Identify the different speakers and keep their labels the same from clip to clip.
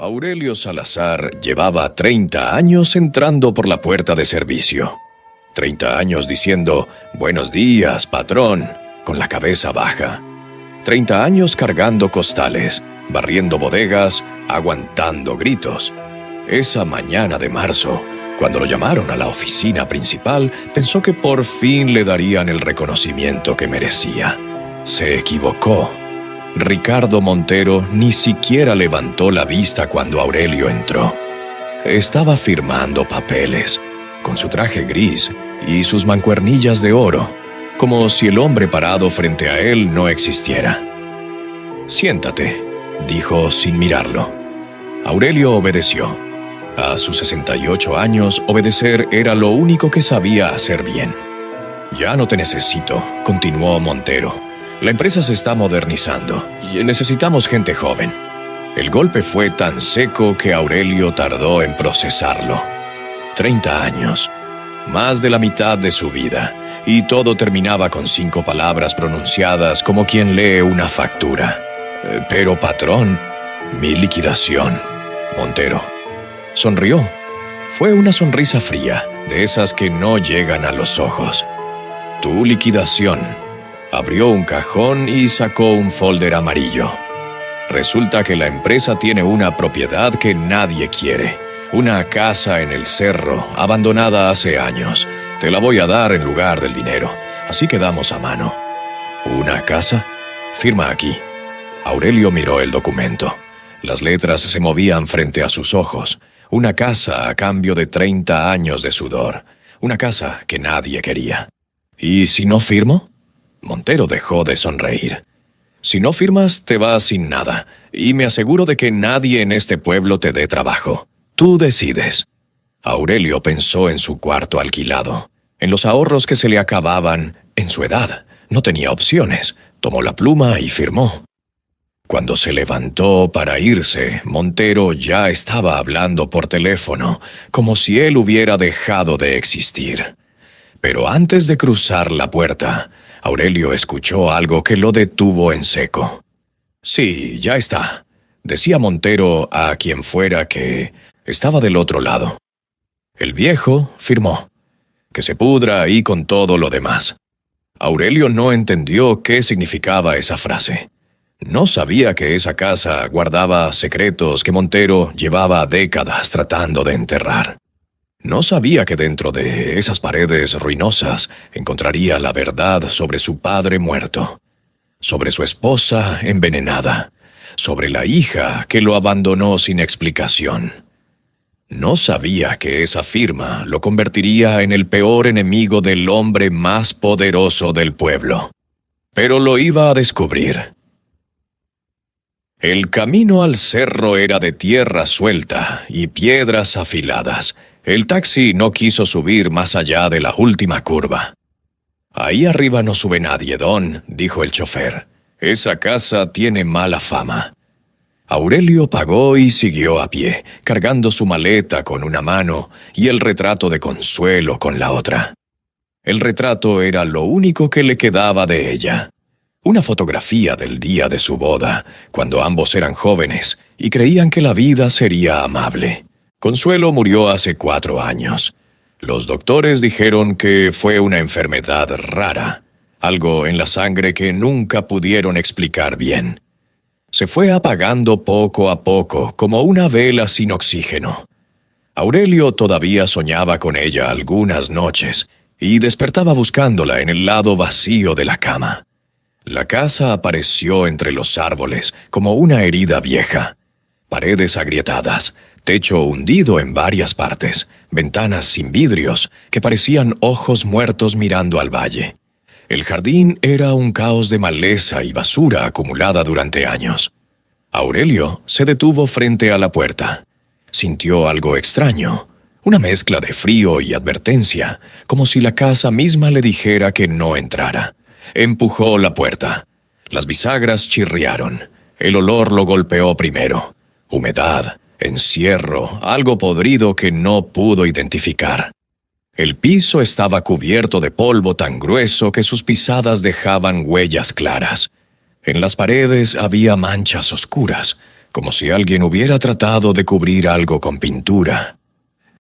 Speaker 1: Aurelio Salazar llevaba 30 años entrando por la puerta de servicio. 30 años diciendo, «Buenos días, patrón», con la cabeza baja. 30 años cargando costales, barriendo bodegas, aguantando gritos. Esa mañana de marzo, cuando lo llamaron a la oficina principal, pensó que por fin le darían el reconocimiento que merecía. Se equivocó. Ricardo Montero ni siquiera levantó la vista cuando Aurelio entró. Estaba firmando papeles, con su traje gris y sus mancuernillas de oro, como si el hombre parado frente a él no existiera. «Siéntate», dijo sin mirarlo. Aurelio obedeció. A sus 68 años, obedecer era lo único que sabía hacer bien. «Ya no te necesito», continuó Montero. «La empresa se está modernizando y necesitamos gente joven». El golpe fue tan seco que Aurelio tardó en procesarlo. 30 años, más de la mitad de su vida, y todo terminaba con 5 palabras pronunciadas como quien lee una factura. «Pero, patrón, mi liquidación». Montero sonrió. Fue una sonrisa fría, de esas que no llegan a los ojos. «Tu liquidación». Abrió un cajón y sacó un folder amarillo. Resulta que la empresa tiene una propiedad que nadie quiere. Una casa en el cerro, abandonada hace años. Te la voy a dar en lugar del dinero. Así quedamos a mano. ¿Una casa? Firma aquí. Aurelio miró el documento. Las letras se movían frente a sus ojos. Una casa a cambio de 30 años de sudor. Una casa que nadie quería. ¿Y si no firmo? Montero dejó de sonreír. «Si no firmas, te vas sin nada, y me aseguro de que nadie en este pueblo te dé trabajo. Tú decides». Aurelio pensó en su cuarto alquilado, en los ahorros que se le acababan, en su edad. No tenía opciones. Tomó la pluma y firmó. Cuando se levantó para irse, Montero ya estaba hablando por teléfono, como si él hubiera dejado de existir. Pero antes de cruzar la puerta, Aurelio escuchó algo que lo detuvo en seco. «Sí, ya está», decía Montero a quien fuera que estaba del otro lado. El viejo firmó. «Que se pudra ahí con todo lo demás». Aurelio no entendió qué significaba esa frase. No sabía que esa casa guardaba secretos que Montero llevaba décadas tratando de enterrar. No sabía que dentro de esas paredes ruinosas encontraría la verdad sobre su padre muerto, sobre su esposa envenenada, sobre la hija que lo abandonó sin explicación. No sabía que esa firma lo convertiría en el peor enemigo del hombre más poderoso del pueblo. Pero lo iba a descubrir. El camino al cerro era de tierra suelta y piedras afiladas. El taxi no quiso subir más allá de la última curva. «Ahí arriba no sube nadie, don», dijo el chofer. «Esa casa tiene mala fama». Aurelio pagó y siguió a pie, cargando su maleta con una mano y el retrato de Consuelo con la otra. El retrato era lo único que le quedaba de ella. Una fotografía del día de su boda, cuando ambos eran jóvenes y creían que la vida sería amable. Consuelo murió hace 4 años. Los doctores dijeron que fue una enfermedad rara, algo en la sangre que nunca pudieron explicar bien. Se fue apagando poco a poco, como una vela sin oxígeno. Aurelio todavía soñaba con ella algunas noches y despertaba buscándola en el lado vacío de la cama. La casa apareció entre los árboles como una herida vieja. Paredes agrietadas, techo hundido en varias partes, ventanas sin vidrios que parecían ojos muertos mirando al valle. El jardín era un caos de maleza y basura acumulada durante años. Aurelio se detuvo frente a la puerta. Sintió algo extraño, una mezcla de frío y advertencia, como si la casa misma le dijera que no entrara. Empujó la puerta. Las bisagras chirriaron. El olor lo golpeó primero. Humedad, encierro, algo podrido que no pudo identificar. El piso estaba cubierto de polvo tan grueso que sus pisadas dejaban huellas claras. En las paredes había manchas oscuras, como si alguien hubiera tratado de cubrir algo con pintura.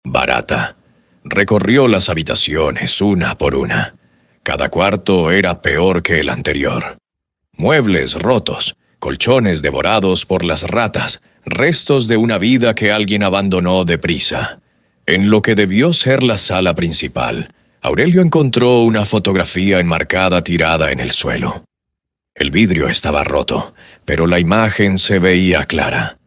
Speaker 1: Barata. Recorrió las habitaciones una por una. Cada cuarto era peor que el anterior. Muebles rotos, colchones devorados por las ratas, restos de una vida que alguien abandonó deprisa. En lo que debió ser la sala principal, Aurelio encontró una fotografía enmarcada tirada en el suelo. El vidrio estaba roto, pero la imagen se veía clara.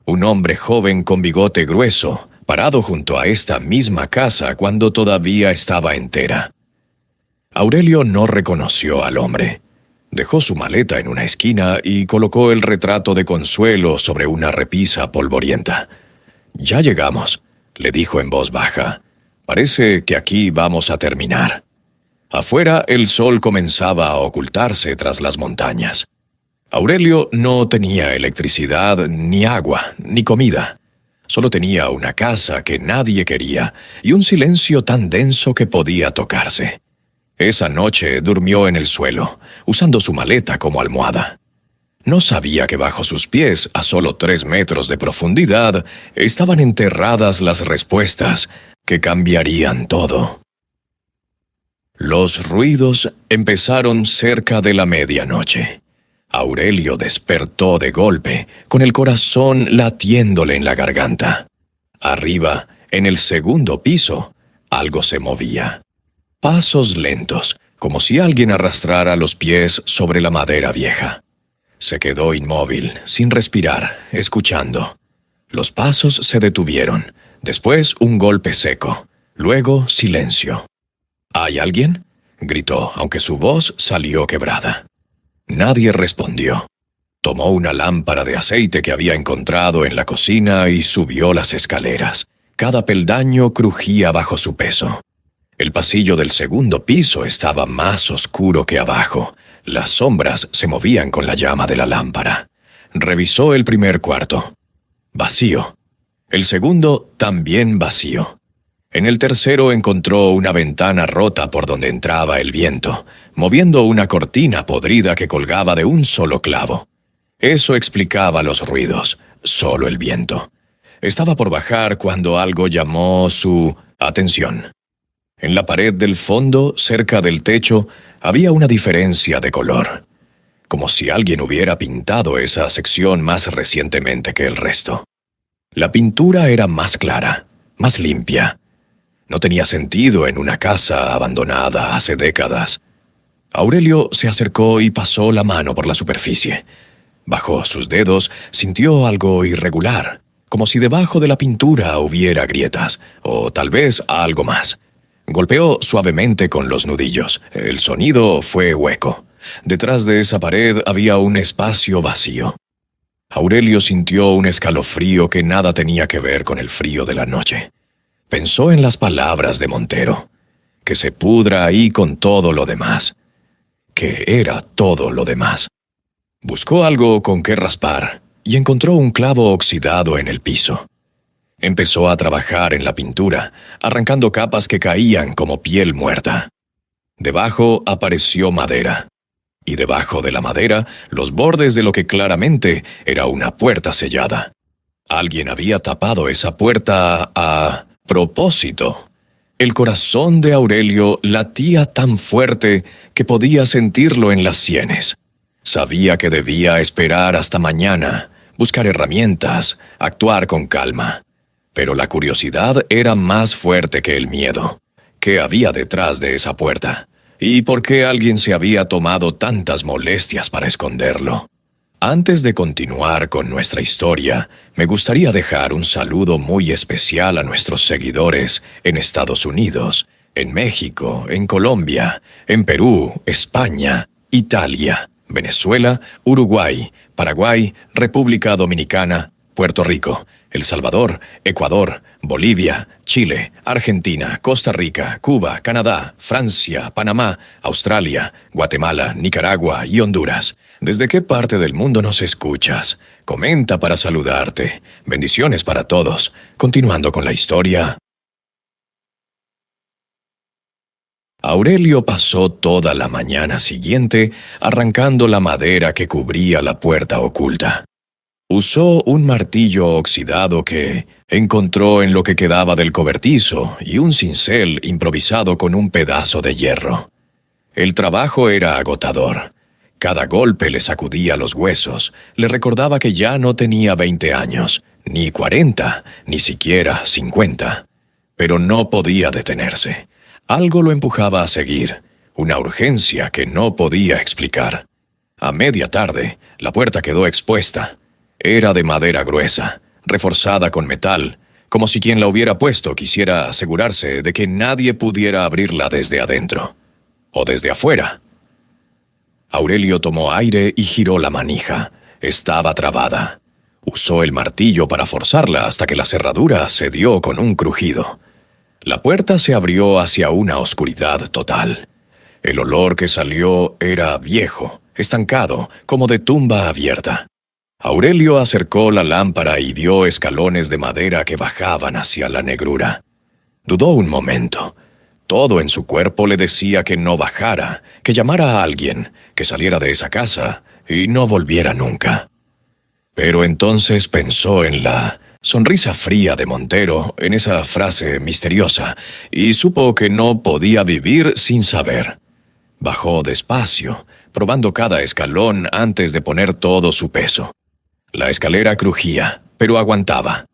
Speaker 1: Un hombre joven con bigote grueso, parado junto a esta misma casa cuando todavía estaba entera. Aurelio no reconoció al hombre. Dejó su maleta en una esquina y colocó el retrato de Consuelo sobre una repisa polvorienta. «Ya llegamos», le dijo en voz baja. «Parece que aquí vamos a terminar». Afuera el sol comenzaba a ocultarse tras las montañas. Aurelio no tenía electricidad, ni agua, ni comida. Solo tenía una casa que nadie quería y un silencio tan denso que podía tocarse. Esa noche durmió en el suelo, usando su maleta como almohada. No sabía que bajo sus pies, a solo 3 metros de profundidad, estaban enterradas las respuestas que cambiarían todo. Los ruidos empezaron cerca de la medianoche. Aurelio despertó de golpe, con el corazón latiéndole en la garganta. Arriba, en el segundo piso, algo se movía. Pasos lentos, como si alguien arrastrara los pies sobre la madera vieja. Se quedó inmóvil, sin respirar, escuchando. Los pasos se detuvieron, después un golpe seco, luego silencio. ¿Hay alguien?, gritó, aunque su voz salió quebrada. Nadie respondió. Tomó una lámpara de aceite que había encontrado en la cocina y subió las escaleras. Cada peldaño crujía bajo su peso. El pasillo del segundo piso estaba más oscuro que abajo. Las sombras se movían con la llama de la lámpara. Revisó el primer cuarto. Vacío. El segundo también vacío. En el tercero encontró una ventana rota por donde entraba el viento, moviendo una cortina podrida que colgaba de un solo clavo. Eso explicaba los ruidos, solo el viento. Estaba por bajar cuando algo llamó su atención. En la pared del fondo, cerca del techo, había una diferencia de color, como si alguien hubiera pintado esa sección más recientemente que el resto. La pintura era más clara, más limpia. No tenía sentido en una casa abandonada hace décadas. Aurelio se acercó y pasó la mano por la superficie. Bajo sus dedos sintió algo irregular, como si debajo de la pintura hubiera grietas, o tal vez algo más. Golpeó suavemente con los nudillos. El sonido fue hueco. Detrás de esa pared había un espacio vacío. Aurelio sintió un escalofrío que nada tenía que ver con el frío de la noche. Pensó en las palabras de Montero. Que se pudra ahí con todo lo demás. Que era todo lo demás. Buscó algo con que raspar y encontró un clavo oxidado en el piso. Empezó a trabajar en la pintura, arrancando capas que caían como piel muerta. Debajo apareció madera. Y debajo de la madera, los bordes de lo que claramente era una puerta sellada. Alguien había tapado esa puerta a propósito. El corazón de Aurelio latía tan fuerte que podía sentirlo en las sienes. Sabía que debía esperar hasta mañana, buscar herramientas, actuar con calma. Pero la curiosidad era más fuerte que el miedo. ¿Qué había detrás de esa puerta? ¿Y por qué alguien se había tomado tantas molestias para esconderlo? Antes de continuar con nuestra historia, me gustaría dejar un saludo muy especial a nuestros seguidores en Estados Unidos, en México, en Colombia, en Perú, España, Italia, Venezuela, Uruguay, Paraguay, República Dominicana, Puerto Rico, El Salvador, Ecuador, Bolivia, Chile, Argentina, Costa Rica, Cuba, Canadá, Francia, Panamá, Australia, Guatemala, Nicaragua y Honduras. ¿Desde qué parte del mundo nos escuchas? Comenta para saludarte. Bendiciones para todos. Continuando con la historia. Aurelio pasó toda la mañana siguiente arrancando la madera que cubría la puerta oculta. Usó un martillo oxidado que encontró en lo que quedaba del cobertizo y un cincel improvisado con un pedazo de hierro. El trabajo era agotador. Cada golpe le sacudía los huesos, le recordaba que ya no tenía 20 años, ni 40, ni siquiera 50. Pero no podía detenerse. Algo lo empujaba a seguir, una urgencia que no podía explicar. A media tarde, la puerta quedó expuesta. Era de madera gruesa, reforzada con metal, como si quien la hubiera puesto quisiera asegurarse de que nadie pudiera abrirla desde adentro. O desde afuera. Aurelio tomó aire y giró la manija. Estaba trabada. Usó el martillo para forzarla hasta que la cerradura cedió con un crujido. La puerta se abrió hacia una oscuridad total. El olor que salió era viejo, estancado, como de tumba abierta. Aurelio acercó la lámpara y vio escalones de madera que bajaban hacia la negrura. Dudó un momento. Todo en su cuerpo le decía que no bajara, que llamara a alguien, que saliera de esa casa y no volviera nunca. Pero entonces pensó en la sonrisa fría de Montero, en esa frase misteriosa, y supo que no podía vivir sin saber. Bajó despacio, probando cada escalón antes de poner todo su peso. La escalera crujía, pero aguantaba.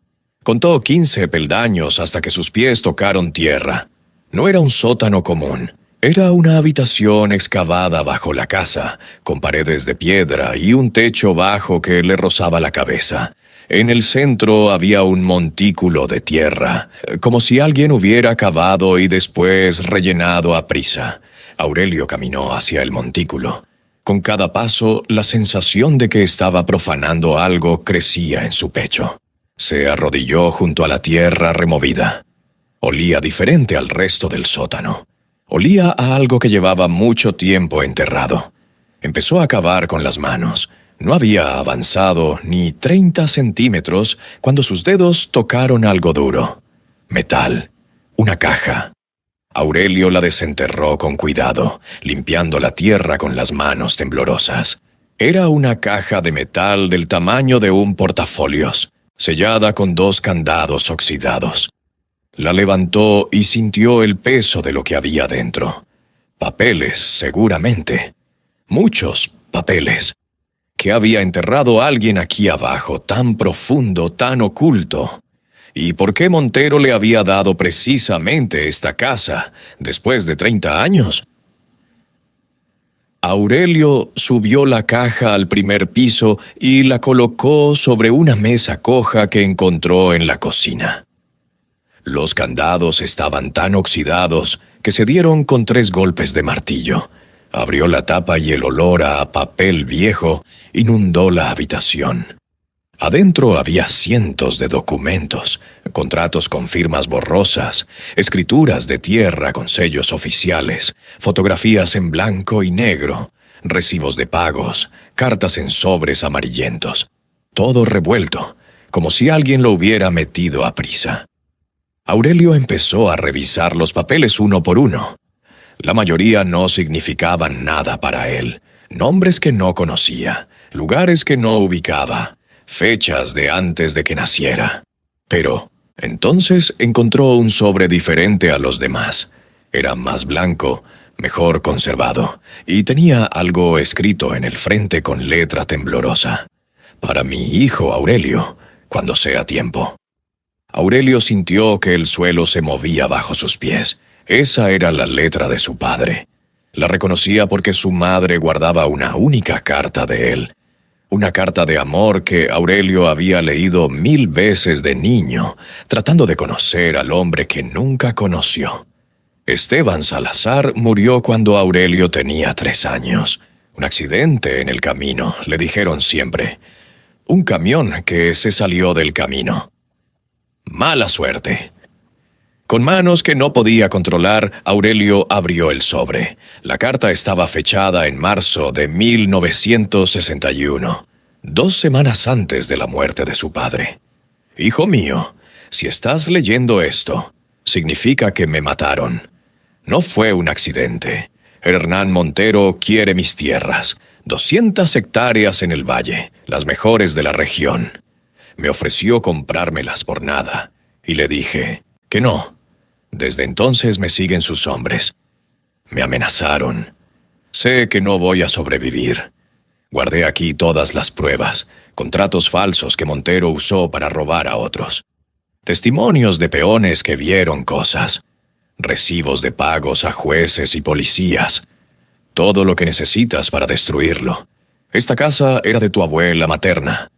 Speaker 1: Contó 15 peldaños hasta que sus pies tocaron tierra. No era un sótano común. Era una habitación excavada bajo la casa, con paredes de piedra y un techo bajo que le rozaba la cabeza. En el centro había un montículo de tierra, como si alguien hubiera cavado y después rellenado a prisa. Aurelio caminó hacia el montículo. Con cada paso, la sensación de que estaba profanando algo crecía en su pecho. Se arrodilló junto a la tierra removida. Olía diferente al resto del sótano. Olía a algo que llevaba mucho tiempo enterrado. Empezó a cavar con las manos. No había avanzado ni 30 centímetros cuando sus dedos tocaron algo duro. Metal. Una caja. Aurelio la desenterró con cuidado, limpiando la tierra con las manos temblorosas. Era una caja de metal del tamaño de un portafolios, sellada con 2 candados oxidados. La levantó y sintió el peso de lo que había dentro. Papeles, seguramente. Muchos papeles. ¿Qué había enterrado alguien aquí abajo, tan profundo, tan oculto? ¿Y por qué Montero le había dado precisamente esta casa, después de 30 años? Aurelio subió la caja al primer piso y la colocó sobre una mesa coja que encontró en la cocina. Los candados estaban tan oxidados que se dieron con 3 golpes de martillo. Abrió la tapa y el olor a papel viejo inundó la habitación. Adentro había cientos de documentos, contratos con firmas borrosas, escrituras de tierra con sellos oficiales, fotografías en blanco y negro, recibos de pagos, cartas en sobres amarillentos. Todo revuelto, como si alguien lo hubiera metido a prisa. Aurelio empezó a revisar los papeles uno por uno. La mayoría no significaban nada para él. Nombres que no conocía, lugares que no ubicaba, fechas de antes de que naciera. Pero entonces encontró un sobre diferente a los demás. Era más blanco, mejor conservado, y tenía algo escrito en el frente con letra temblorosa. Para mi hijo Aurelio, cuando sea tiempo. Aurelio sintió que el suelo se movía bajo sus pies. Esa era la letra de su padre. La reconocía porque su madre guardaba una única carta de él. Una carta de amor que Aurelio había leído 1000 veces de niño, tratando de conocer al hombre que nunca conoció. Esteban Salazar murió cuando Aurelio tenía 3 años. Un accidente en el camino, le dijeron siempre. Un camión que se salió del camino. Mala suerte. Con manos que no podía controlar, Aurelio abrió el sobre. La carta estaba fechada en marzo de 1961, 2 semanas antes de la muerte de su padre. Hijo mío, si estás leyendo esto, significa que me mataron. No fue un accidente. Hernán Montero quiere mis tierras. 200 hectáreas en el valle, las mejores de la región. Me ofreció comprármelas por nada, y le dije que no. Desde entonces me siguen sus hombres. Me amenazaron. Sé que no voy a sobrevivir. Guardé aquí todas las pruebas, contratos falsos que Montero usó para robar a otros. Testimonios de peones que vieron cosas. Recibos de pagos a jueces y policías. Todo lo que necesitas para destruirlo. Esta casa era de tu abuela materna.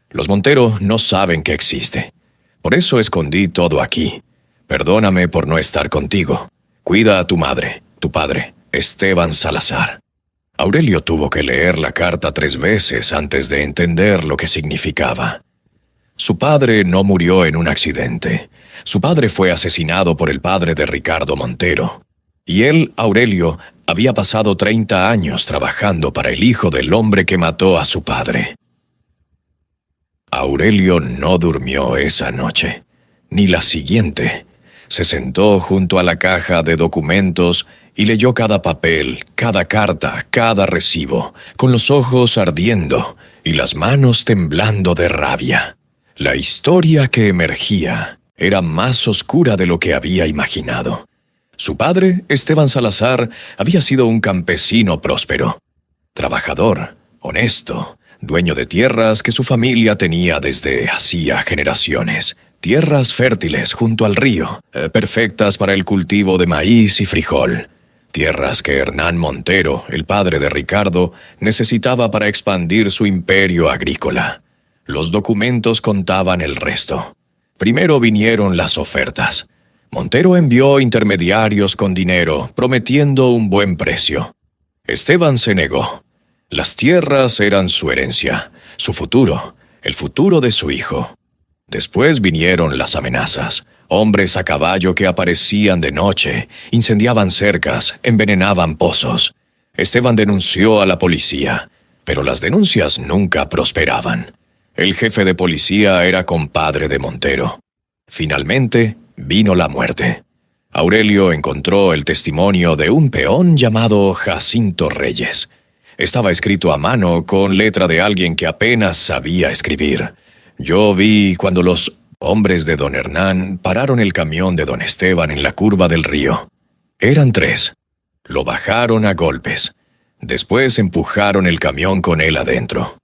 Speaker 1: Los Montero no saben que existe. Por eso escondí todo aquí. Perdóname por no estar contigo. Cuida a tu madre, tu padre, Esteban Salazar. Aurelio tuvo que leer la carta 3 veces antes de entender lo que significaba. Su padre no murió en un accidente. Su padre fue asesinado por el padre de Ricardo Montero. Y él, Aurelio, había pasado 30 años trabajando para el hijo del hombre que mató a su padre. Aurelio no durmió esa noche, ni la siguiente. Se sentó junto a la caja de documentos y leyó cada papel, cada carta, cada recibo, con los ojos ardiendo y las manos temblando de rabia. La historia que emergía era más oscura de lo que había imaginado. Su padre, Esteban Salazar, había sido un campesino próspero, trabajador, honesto, dueño de tierras que su familia tenía desde hacía generaciones. Tierras fértiles junto al río, perfectas para el cultivo de maíz y frijol. Tierras que Hernán Montero, el padre de Ricardo, necesitaba para expandir su imperio agrícola. Los documentos contaban el resto. Primero vinieron las ofertas. Montero envió intermediarios con dinero, prometiendo un buen precio. Esteban se negó. Las tierras eran su herencia, su futuro, el futuro de su hijo. Después vinieron las amenazas. Hombres a caballo que aparecían de noche, incendiaban cercas, envenenaban pozos. Esteban denunció a la policía, pero las denuncias nunca prosperaban. El jefe de policía era compadre de Montero. Finalmente, vino la muerte. Aurelio encontró el testimonio de un peón llamado Jacinto Reyes. Estaba escrito a mano con letra de alguien que apenas sabía escribir. Yo vi cuando los hombres de don Hernán pararon el camión de don Esteban en la curva del río. Eran 3. Lo bajaron a golpes. Después empujaron el camión con él adentro.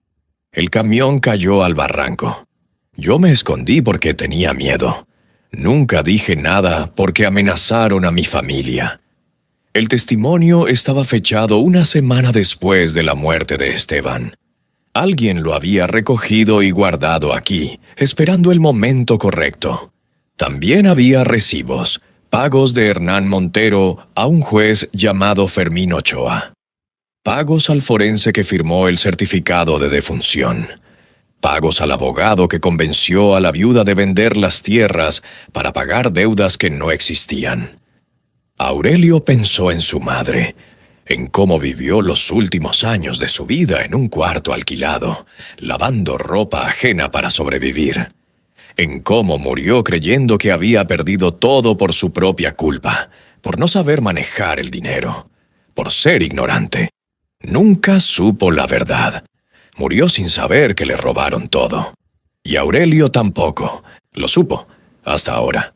Speaker 1: El camión cayó al barranco. Yo me escondí porque tenía miedo. Nunca dije nada porque amenazaron a mi familia. El testimonio estaba fechado una semana después de la muerte de Esteban. Alguien lo había recogido y guardado aquí, esperando el momento correcto. También había recibos, pagos de Hernán Montero a un juez llamado Fermín Ochoa. Pagos al forense que firmó el certificado de defunción. Pagos al abogado que convenció a la viuda de vender las tierras para pagar deudas que no existían. Aurelio pensó en su madre, en cómo vivió los últimos años de su vida en un cuarto alquilado, lavando ropa ajena para sobrevivir. En cómo murió creyendo que había perdido todo por su propia culpa, por no saber manejar el dinero, por ser ignorante. Nunca supo la verdad. Murió sin saber que le robaron todo. Y Aurelio tampoco. Lo supo, hasta ahora.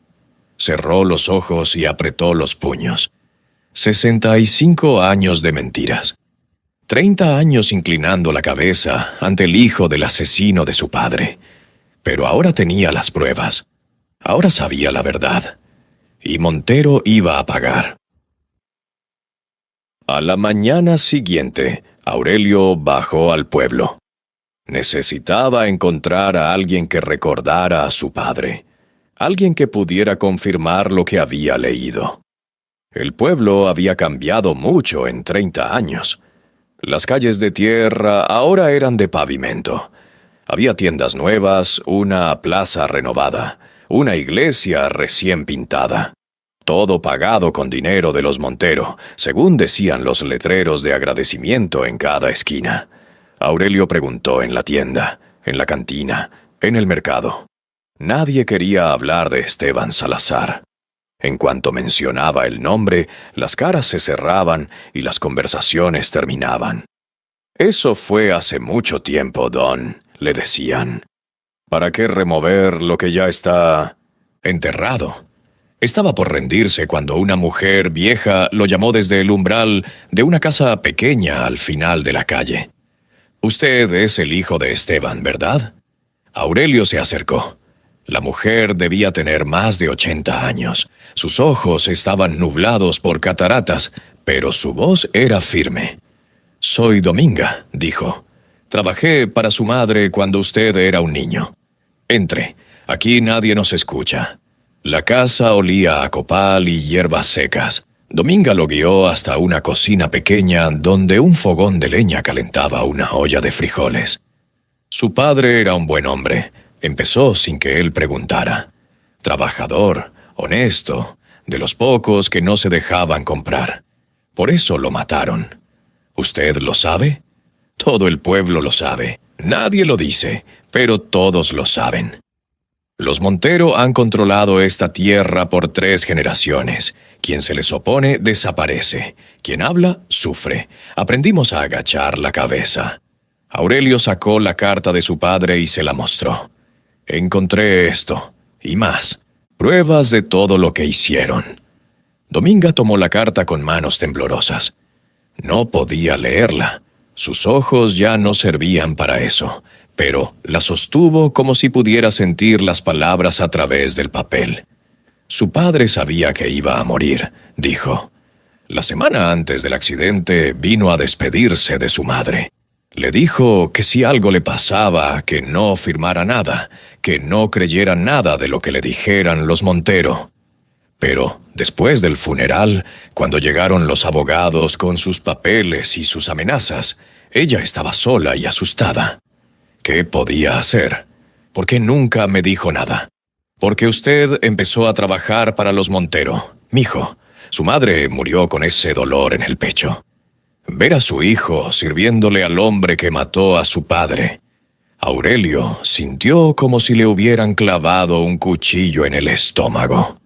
Speaker 1: Cerró los ojos y apretó los puños. 65 años de mentiras. 30 años inclinando la cabeza ante el hijo del asesino de su padre. Pero ahora tenía las pruebas. Ahora sabía la verdad. Y Montero iba a pagar. A la mañana siguiente, Aurelio bajó al pueblo. Necesitaba encontrar a alguien que recordara a su padre. Alguien que pudiera confirmar lo que había leído. El pueblo había cambiado mucho en 30 años. Las calles de tierra ahora eran de pavimento. Había tiendas nuevas, una plaza renovada, una iglesia recién pintada. Todo pagado con dinero de los Montero, según decían los letreros de agradecimiento en cada esquina. Aurelio preguntó en la tienda, en la cantina, en el mercado. Nadie quería hablar de Esteban Salazar. En cuanto mencionaba el nombre, las caras se cerraban y las conversaciones terminaban. Eso fue hace mucho tiempo, Don, le decían. ¿Para qué remover lo que ya está enterrado? Estaba por rendirse cuando una mujer vieja lo llamó desde el umbral de una casa pequeña al final de la calle. Usted es el hijo de Esteban, ¿verdad? Aurelio se acercó. La mujer debía tener más de 80 años. Sus ojos estaban nublados por cataratas, pero su voz era firme. «Soy Dominga», dijo. «Trabajé para su madre cuando usted era un niño. Entre, aquí nadie nos escucha». La casa olía a copal y hierbas secas. Dominga lo guió hasta una cocina pequeña donde un fogón de leña calentaba una olla de frijoles. Su padre era un buen hombre. Empezó sin que él preguntara. Trabajador, honesto, de los pocos que no se dejaban comprar. Por eso lo mataron. ¿Usted lo sabe? Todo el pueblo lo sabe. Nadie lo dice, pero todos lo saben. Los Montero han controlado esta tierra por 3 generaciones. Quien se les opone, desaparece. Quien habla, sufre. Aprendimos a agachar la cabeza. Aurelio sacó la carta de su padre y se la mostró. Encontré esto, y más, pruebas de todo lo que hicieron. Dominga tomó la carta con manos temblorosas. No podía leerla. Sus ojos ya no servían para eso, pero la sostuvo como si pudiera sentir las palabras a través del papel. Su padre sabía que iba a morir, dijo. La semana antes del accidente vino a despedirse de su madre. Le dijo que si algo le pasaba, que no firmara nada, que no creyera nada de lo que le dijeran los Montero. Pero después del funeral, cuando llegaron los abogados con sus papeles y sus amenazas, ella estaba sola y asustada. ¿Qué podía hacer? ¿Por qué nunca me dijo nada? Porque usted empezó a trabajar para los Montero. Mijo, su madre murió con ese dolor en el pecho. Ver a su hijo sirviéndole al hombre que mató a su padre. Aurelio sintió como si le hubieran clavado un cuchillo en el estómago.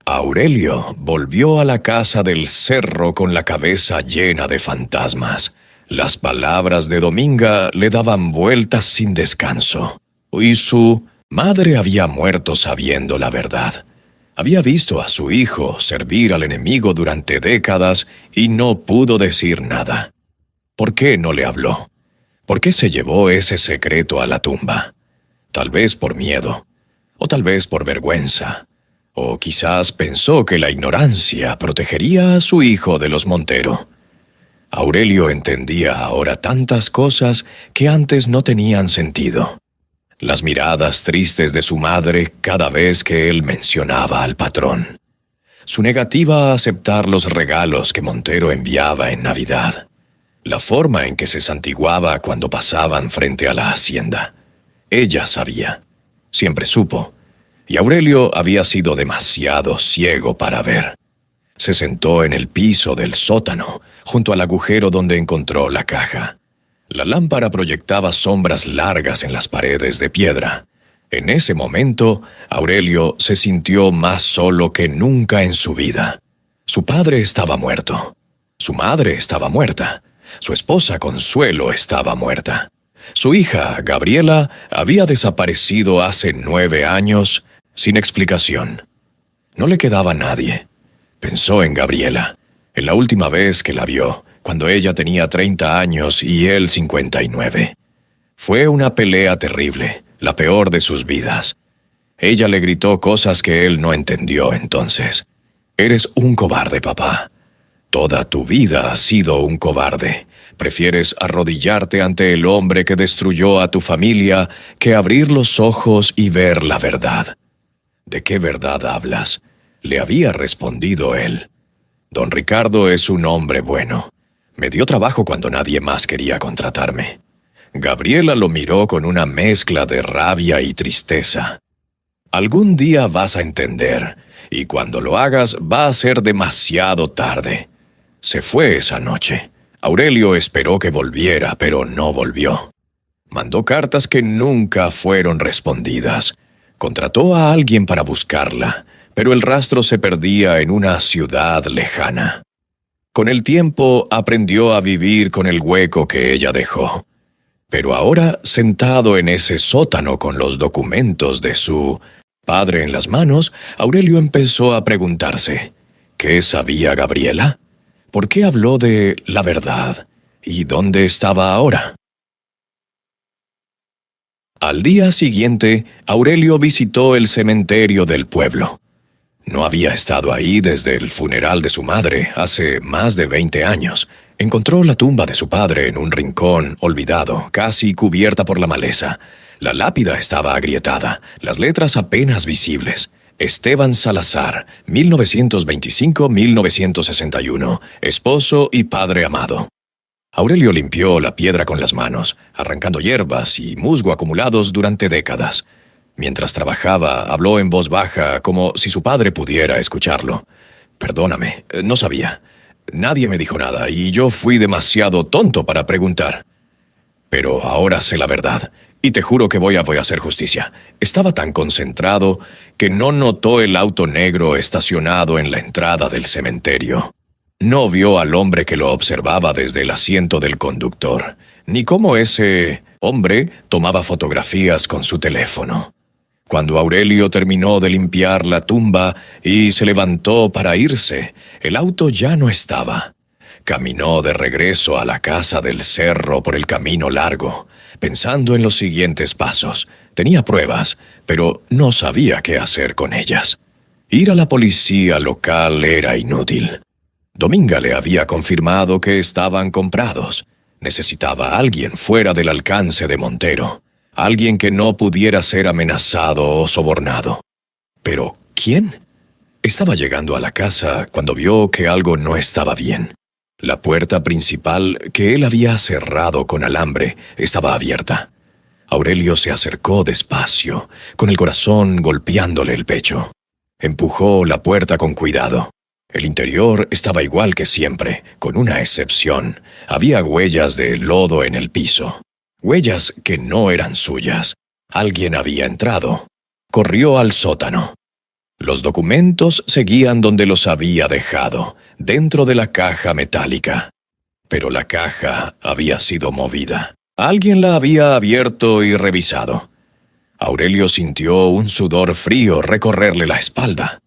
Speaker 1: Aurelio volvió a la casa del cerro con la cabeza llena de fantasmas. Las palabras de Dominga le daban vueltas sin descanso. Y su madre había muerto sabiendo la verdad. Había visto a su hijo servir al enemigo durante décadas y no pudo decir nada. ¿Por qué no le habló? ¿Por qué se llevó ese secreto a la tumba? Tal vez por miedo, o tal vez por vergüenza. O quizás pensó que la ignorancia protegería a su hijo de los Montero. Aurelio entendía ahora tantas cosas que antes no tenían sentido. Las miradas tristes de su madre cada vez que él mencionaba al patrón. Su negativa a aceptar los regalos que Montero enviaba en Navidad. La forma en que se santiguaba cuando pasaban frente a la hacienda. Ella sabía. Siempre supo. Y Aurelio había sido demasiado ciego para ver. Se sentó en el piso del sótano, junto al agujero donde encontró la caja. La lámpara proyectaba sombras largas en las paredes de piedra. En ese momento, Aurelio se sintió más solo que nunca en su vida. Su padre estaba muerto. Su madre estaba muerta. Su esposa Consuelo estaba muerta. Su hija, Gabriela, había desaparecido hace 9 años, sin explicación. No le quedaba nadie. Pensó en Gabriela, en la última vez que la vio, cuando ella tenía 30 años y él 59. Fue una pelea terrible, la peor de sus vidas. Ella le gritó cosas que él no entendió entonces. «Eres un cobarde, papá. Toda tu vida has sido un cobarde. Prefieres arrodillarte ante el hombre que destruyó a tu familia que abrir los ojos y ver la verdad». «¿De qué verdad hablas?», le había respondido él. «Don Ricardo es un hombre bueno. Me dio trabajo cuando nadie más quería contratarme». Gabriela lo miró con una mezcla de rabia y tristeza. «Algún día vas a entender, y cuando lo hagas va a ser demasiado tarde». Se fue esa noche. Aurelio esperó que volviera, pero no volvió. Mandó cartas que nunca fueron respondidas. Contrató a alguien para buscarla, pero el rastro se perdía en una ciudad lejana. Con el tiempo aprendió a vivir con el hueco que ella dejó. Pero ahora, sentado en ese sótano con los documentos de su padre en las manos, Aurelio empezó a preguntarse, ¿qué sabía Gabriela? ¿Por qué habló de la verdad? ¿Y dónde estaba ahora? Al día siguiente, Aurelio visitó el cementerio del pueblo. No había estado ahí desde el funeral de su madre hace más de 20 años. Encontró la tumba de su padre en un rincón olvidado, casi cubierta por la maleza. La lápida estaba agrietada, las letras apenas visibles. Esteban Salazar, 1925-1961, esposo y padre amado. Aurelio limpió la piedra con las manos, arrancando hierbas y musgo acumulados durante décadas. Mientras trabajaba, habló en voz baja, como si su padre pudiera escucharlo. «Perdóname, no sabía. Nadie me dijo nada y yo fui demasiado tonto para preguntar. Pero ahora sé la verdad, y te juro que voy a hacer justicia. Estaba tan concentrado que no notó el auto negro estacionado en la entrada del cementerio. No vio al hombre que lo observaba desde el asiento del conductor, ni cómo ese hombre tomaba fotografías con su teléfono. Cuando Aurelio terminó de limpiar la tumba y se levantó para irse, el auto ya no estaba. Caminó de regreso a la casa del cerro por el camino largo, pensando en los siguientes pasos. Tenía pruebas, pero no sabía qué hacer con ellas. Ir a la policía local era inútil. Dominga le había confirmado que estaban comprados. Necesitaba a alguien fuera del alcance de Montero. Alguien que no pudiera ser amenazado o sobornado. ¿Pero quién? Estaba llegando a la casa cuando vio que algo no estaba bien. La puerta principal, que él había cerrado con alambre, estaba abierta. Aurelio se acercó despacio, con el corazón golpeándole el pecho. Empujó la puerta con cuidado. El interior estaba igual que siempre, con una excepción. Había huellas de lodo en el piso. Huellas que no eran suyas. Alguien había entrado. Corrió al sótano. Los documentos seguían donde los había dejado, dentro de la caja metálica. Pero la caja había sido movida. Alguien la había abierto y revisado. Aurelio sintió un sudor frío recorrerle la espalda.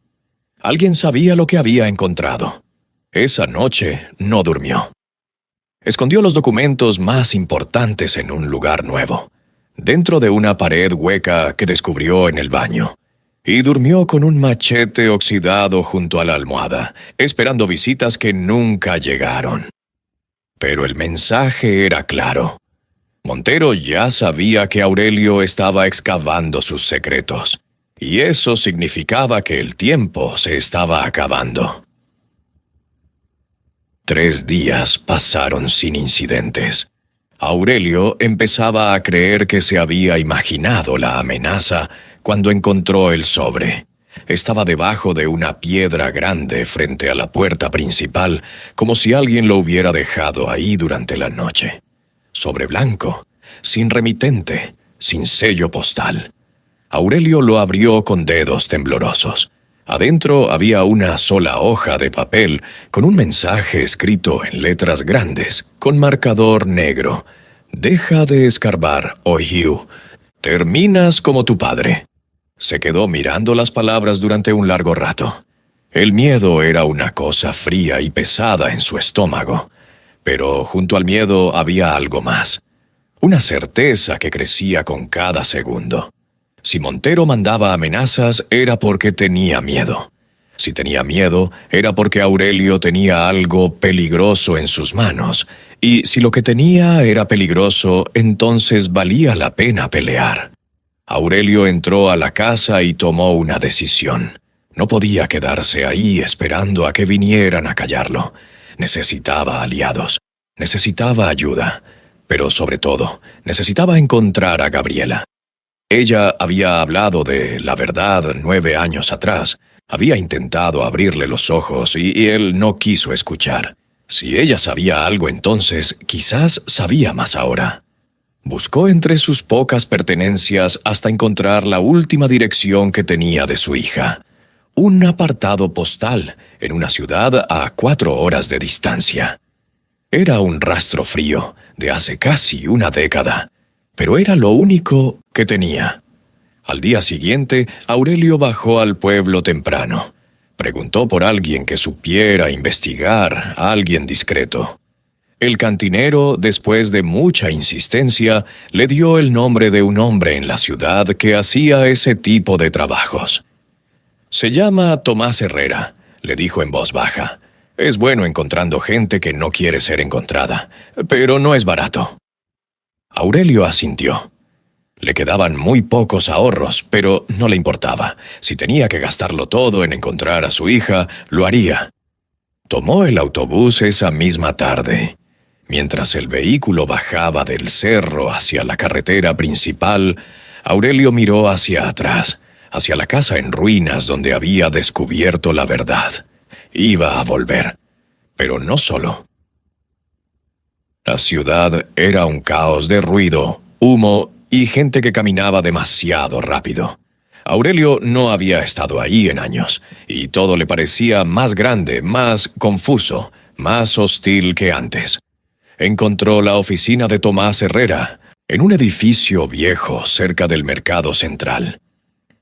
Speaker 1: Alguien sabía lo que había encontrado. Esa noche no durmió. Escondió los documentos más importantes en un lugar nuevo, dentro de una pared hueca que descubrió en el baño, y durmió con un machete oxidado junto a la almohada, esperando visitas que nunca llegaron. Pero el mensaje era claro. Montero ya sabía que Aurelio estaba excavando sus secretos, y eso significaba que el tiempo se estaba acabando. 3 días pasaron sin incidentes. Aurelio empezaba a creer que se había imaginado la amenaza cuando encontró el sobre. Estaba debajo de una piedra grande frente a la puerta principal, como si alguien lo hubiera dejado ahí durante la noche. Sobre blanco, sin remitente, sin sello postal. Aurelio lo abrió con dedos temblorosos. Adentro había una sola hoja de papel con un mensaje escrito en letras grandes, con marcador negro. «Deja de escarbar, oh Hugh. Terminas como tu padre». Se quedó mirando las palabras durante un largo rato. El miedo era una cosa fría y pesada en su estómago. Pero junto al miedo había algo más. Una certeza que crecía con cada segundo. Si Montero mandaba amenazas, era porque tenía miedo. Si tenía miedo, era porque Aurelio tenía algo peligroso en sus manos. Y si lo que tenía era peligroso, entonces valía la pena pelear. Aurelio entró a la casa y tomó una decisión. No podía quedarse ahí esperando a que vinieran a callarlo. Necesitaba aliados. Necesitaba ayuda. Pero sobre todo, necesitaba encontrar a Gabriela. Ella había hablado de la verdad 9 años atrás. Había intentado abrirle los ojos y él no quiso escuchar. Si ella sabía algo entonces, quizás sabía más ahora. Buscó entre sus pocas pertenencias hasta encontrar la última dirección que tenía de su hija. un apartado postal en una ciudad a 4 horas de distancia. Era un rastro frío de hace casi una década, pero era lo único que tenía. Al día siguiente, Aurelio bajó al pueblo temprano. Preguntó por alguien que supiera investigar, a alguien discreto. El cantinero, después de mucha insistencia, le dio el nombre de un hombre en la ciudad que hacía ese tipo de trabajos. «Se llama Tomás Herrera», le dijo en voz baja. «Es bueno encontrando gente que no quiere ser encontrada, pero no es barato». Aurelio asintió. Le quedaban muy pocos ahorros, pero no le importaba. Si tenía que gastarlo todo en encontrar a su hija, lo haría. Tomó el autobús esa misma tarde. Mientras el vehículo bajaba del cerro hacia la carretera principal, Aurelio miró hacia atrás, hacia la casa en ruinas donde había descubierto la verdad. Iba a volver, pero no solo. La ciudad era un caos de ruido, humo y gente que caminaba demasiado rápido. Aurelio no había estado ahí en años, y todo le parecía más grande, más confuso, más hostil que antes. Encontró la oficina de Tomás Herrera, en un edificio viejo cerca del mercado central.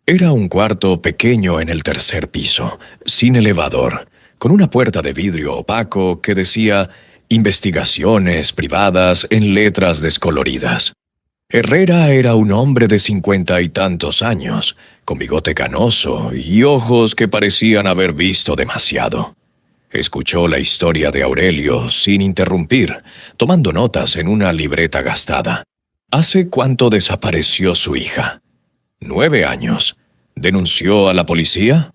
Speaker 1: Era un cuarto pequeño en el tercer piso, sin elevador, con una puerta de vidrio opaco que decía «Investigaciones privadas» en letras descoloridas. Herrera era un hombre de 50 y tantos años, con bigote canoso y ojos que parecían haber visto demasiado. Escuchó la historia de Aurelio sin interrumpir, tomando notas en una libreta gastada. ¿Hace cuánto desapareció su hija? 9 años. ¿Denunció a la policía?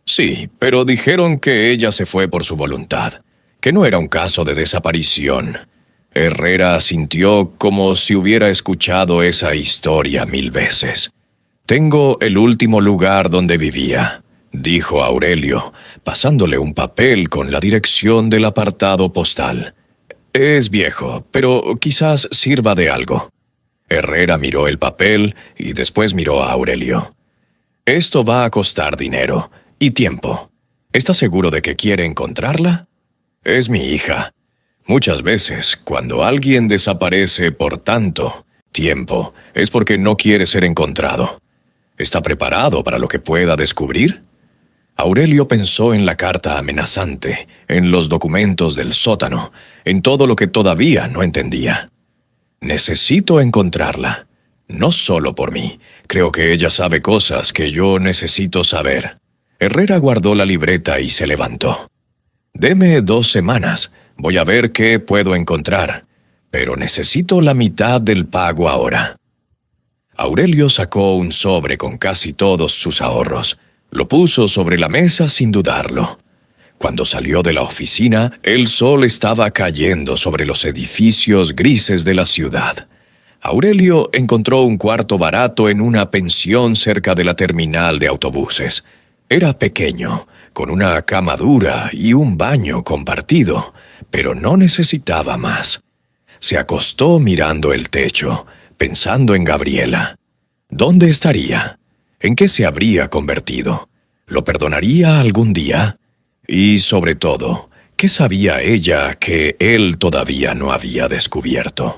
Speaker 1: Sí, pero dijeron que ella se fue por su voluntad, que no era un caso de desaparición. Herrera asintió como si hubiera escuchado esa historia 1000 veces. «Tengo el último lugar donde vivía», dijo Aurelio, pasándole un papel con la dirección del apartado postal. «Es viejo, pero quizás sirva de algo». Herrera miró el papel y después miró a Aurelio. «Esto va a costar dinero y tiempo. ¿Está seguro de que quiere encontrarla? Es mi hija. Muchas veces, cuando alguien desaparece por tanto tiempo, es porque no quiere ser encontrado. ¿Está preparado para lo que pueda descubrir?» Aurelio pensó en la carta amenazante, en los documentos del sótano, en todo lo que todavía no entendía. «Necesito encontrarla. No solo por mí. Creo que ella sabe cosas que yo necesito saber». Herrera guardó la libreta y se levantó. «Deme 2 semanas. Voy a ver qué puedo encontrar. Pero necesito la mitad del pago ahora». Aurelio sacó un sobre con casi todos sus ahorros. Lo puso sobre la mesa sin dudarlo. Cuando salió de la oficina, el sol estaba cayendo sobre los edificios grises de la ciudad. Aurelio encontró un cuarto barato en una pensión cerca de la terminal de autobuses. Era pequeño, con una cama dura y un baño compartido, pero no necesitaba más. Se acostó mirando el techo, pensando en Gabriela. ¿Dónde estaría? ¿En qué se habría convertido? ¿Lo perdonaría algún día? Y, sobre todo, ¿qué sabía ella que él todavía no había descubierto?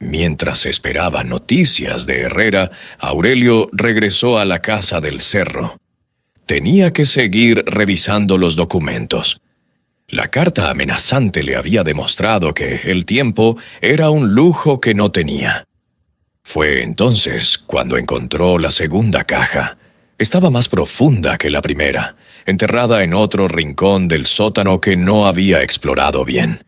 Speaker 1: Mientras esperaba noticias de Herrera, Aurelio regresó a la casa del cerro. Tenía que seguir revisando los documentos. La carta amenazante le había demostrado que el tiempo era un lujo que no tenía. Fue entonces cuando encontró la segunda caja. Estaba más profunda que la primera, enterrada en otro rincón del sótano que no había explorado bien.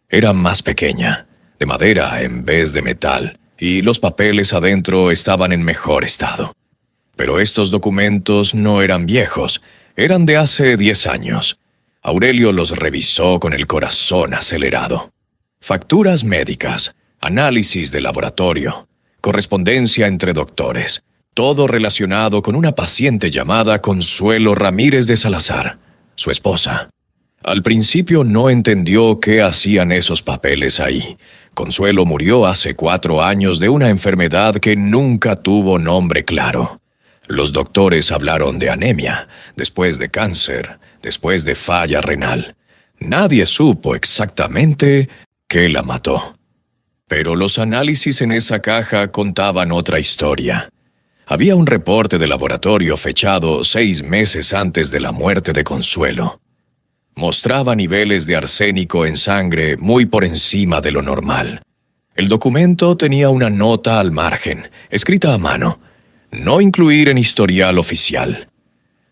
Speaker 1: Era más pequeña, de madera en vez de metal, y los papeles adentro estaban en mejor estado. Pero estos documentos no eran viejos, eran de hace 10 años. Aurelio los revisó con el corazón acelerado. Facturas médicas, análisis de laboratorio, correspondencia entre doctores, todo relacionado con una paciente llamada Consuelo Ramírez de Salazar, su esposa. Al principio no entendió qué hacían esos papeles ahí. Consuelo murió hace 4 años de una enfermedad que nunca tuvo nombre claro. Los doctores hablaron de anemia, después de cáncer, después de falla renal. Nadie supo exactamente qué la mató. Pero los análisis en esa caja contaban otra historia. Había un reporte de laboratorio fechado 6 meses antes de la muerte de Consuelo. Mostraba niveles de arsénico en sangre muy por encima de lo normal. El documento tenía una nota al margen, escrita a mano: no incluir en historial oficial.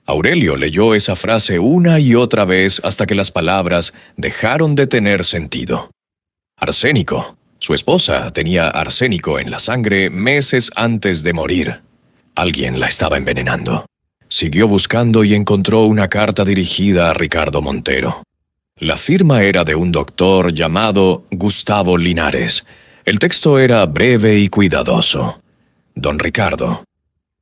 Speaker 1: Aurelio leyó esa frase una y otra vez hasta que las palabras dejaron de tener sentido. Arsénico. Su esposa tenía arsénico en la sangre meses antes de morir. Alguien la estaba envenenando. Siguió buscando y encontró una carta dirigida a Ricardo Montero. La firma era de un doctor llamado Gustavo Linares. El texto era breve y cuidadoso. Don Ricardo: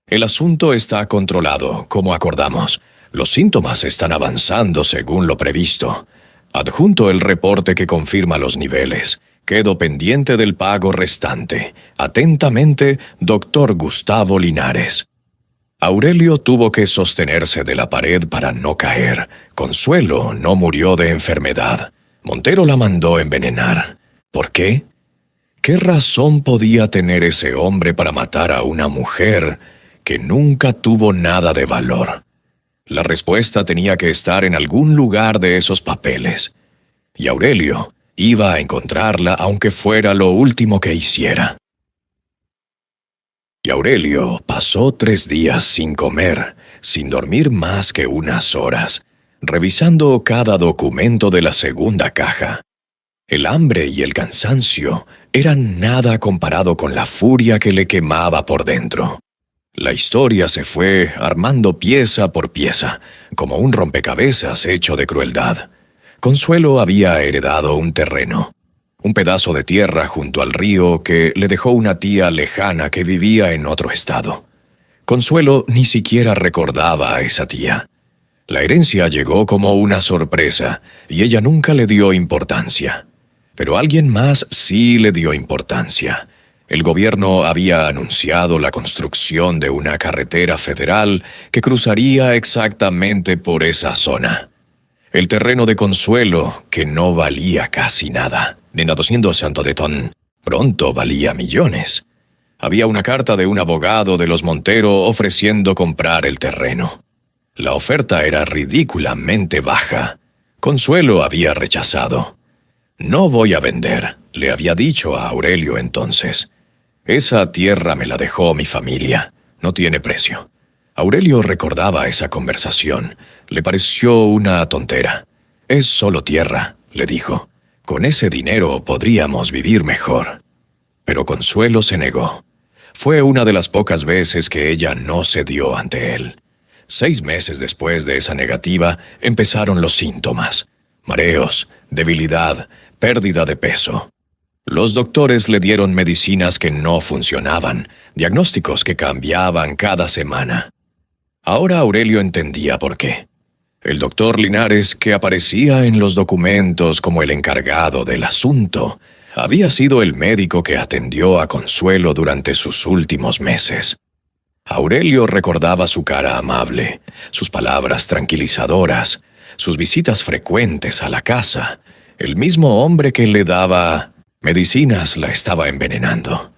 Speaker 1: el asunto está controlado, como acordamos. Los síntomas están avanzando según lo previsto. Adjunto el reporte que confirma los niveles. Quedo pendiente del pago restante. Atentamente, doctor Gustavo Linares. Aurelio tuvo que sostenerse de la pared para no caer. Consuelo no murió de enfermedad. Montero la mandó envenenar. ¿Por qué? ¿Qué razón podía tener ese hombre para matar a una mujer que nunca tuvo nada de valor? La respuesta tenía que estar en algún lugar de esos papeles. Y Aurelio iba a encontrarla aunque fuera lo último que hiciera. Y Aurelio pasó 3 días sin comer, sin dormir más que unas horas, revisando cada documento de la segunda caja. El hambre y el cansancio eran nada comparado con la furia que le quemaba por dentro. La historia se fue armando pieza por pieza, como un rompecabezas hecho de crueldad. Consuelo había heredado un terreno, un pedazo de tierra junto al río que le dejó una tía lejana que vivía en otro estado. Consuelo ni siquiera recordaba a esa tía. La herencia llegó como una sorpresa y ella nunca le dio importancia. Pero alguien más sí le dio importancia. El gobierno había anunciado la construcción de una carretera federal que cruzaría exactamente por esa zona. El terreno de Consuelo, que no valía casi nada, de 200 de ton, pronto valía millones. Había una carta de un abogado de los Montero ofreciendo comprar el terreno. La oferta era ridículamente baja. Consuelo había rechazado. «No voy a vender», le había dicho a Aurelio entonces. «Esa tierra me la dejó mi familia. No tiene precio». Aurelio recordaba esa conversación. Le pareció una tontera. «Es solo tierra», le dijo. «Con ese dinero podríamos vivir mejor». Pero Consuelo se negó. Fue una de las pocas veces que ella no cedió ante él. 6 meses después de esa negativa, empezaron los síntomas: mareos, debilidad, pérdida de peso. Los doctores le dieron medicinas que no funcionaban, diagnósticos que cambiaban cada semana. Ahora Aurelio entendía por qué. El doctor Linares, que aparecía en los documentos como el encargado del asunto, había sido el médico que atendió a Consuelo durante sus últimos meses. Aurelio recordaba su cara amable, sus palabras tranquilizadoras, sus visitas frecuentes a la casa. El mismo hombre que le daba medicinas la estaba envenenando.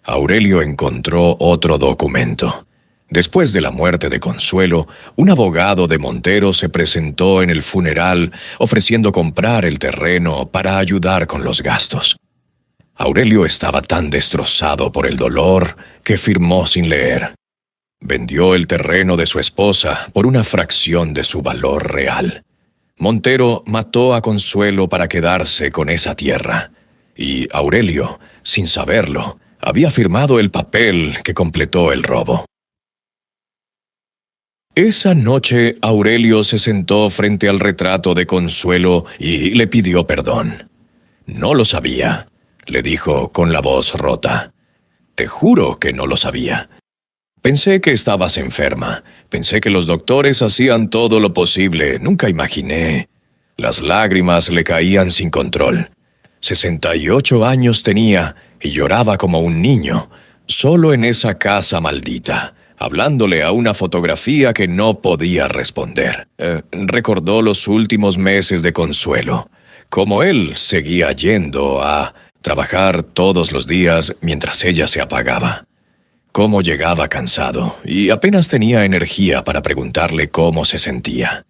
Speaker 1: Aurelio encontró otro documento. Después de la muerte de Consuelo, un abogado de Montero se presentó en el funeral ofreciendo comprar el terreno para ayudar con los gastos. Aurelio estaba tan destrozado por el dolor que firmó sin leer. Vendió el terreno de su esposa por una fracción de su valor real. Montero mató a Consuelo para quedarse con esa tierra. Y Aurelio, sin saberlo, había firmado el papel que completó el robo. Esa noche, Aurelio se sentó frente al retrato de Consuelo y le pidió perdón. «No lo sabía», le dijo con la voz rota. «Te juro que no lo sabía. Pensé que estabas enferma. Pensé que los doctores hacían todo lo posible. Nunca imaginé». Las lágrimas le caían sin control. 68 años tenía y lloraba como un niño, solo en esa casa maldita, hablándole a una fotografía que no podía responder. Recordó los últimos meses de Consuelo, como él seguía yendo a trabajar todos los días mientras ella se apagaba. Cómo llegaba cansado y apenas tenía energía para preguntarle cómo se sentía.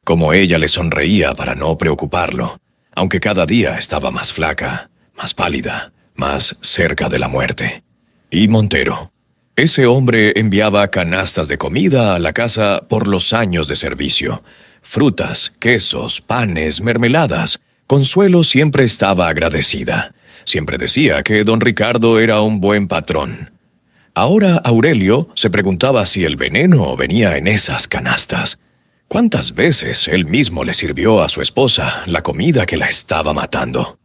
Speaker 1: Cómo ella le sonreía para no preocuparlo, aunque cada día estaba más flaca, más pálida, más cerca de la muerte. Y Montero. Ese hombre enviaba canastas de comida a la casa por los años de servicio. Frutas, quesos, panes, mermeladas. Consuelo siempre estaba agradecida. Siempre decía que don Ricardo era un buen patrón. Ahora Aurelio se preguntaba si el veneno venía en esas canastas. ¿Cuántas veces él mismo le sirvió a su esposa la comida que la estaba matando?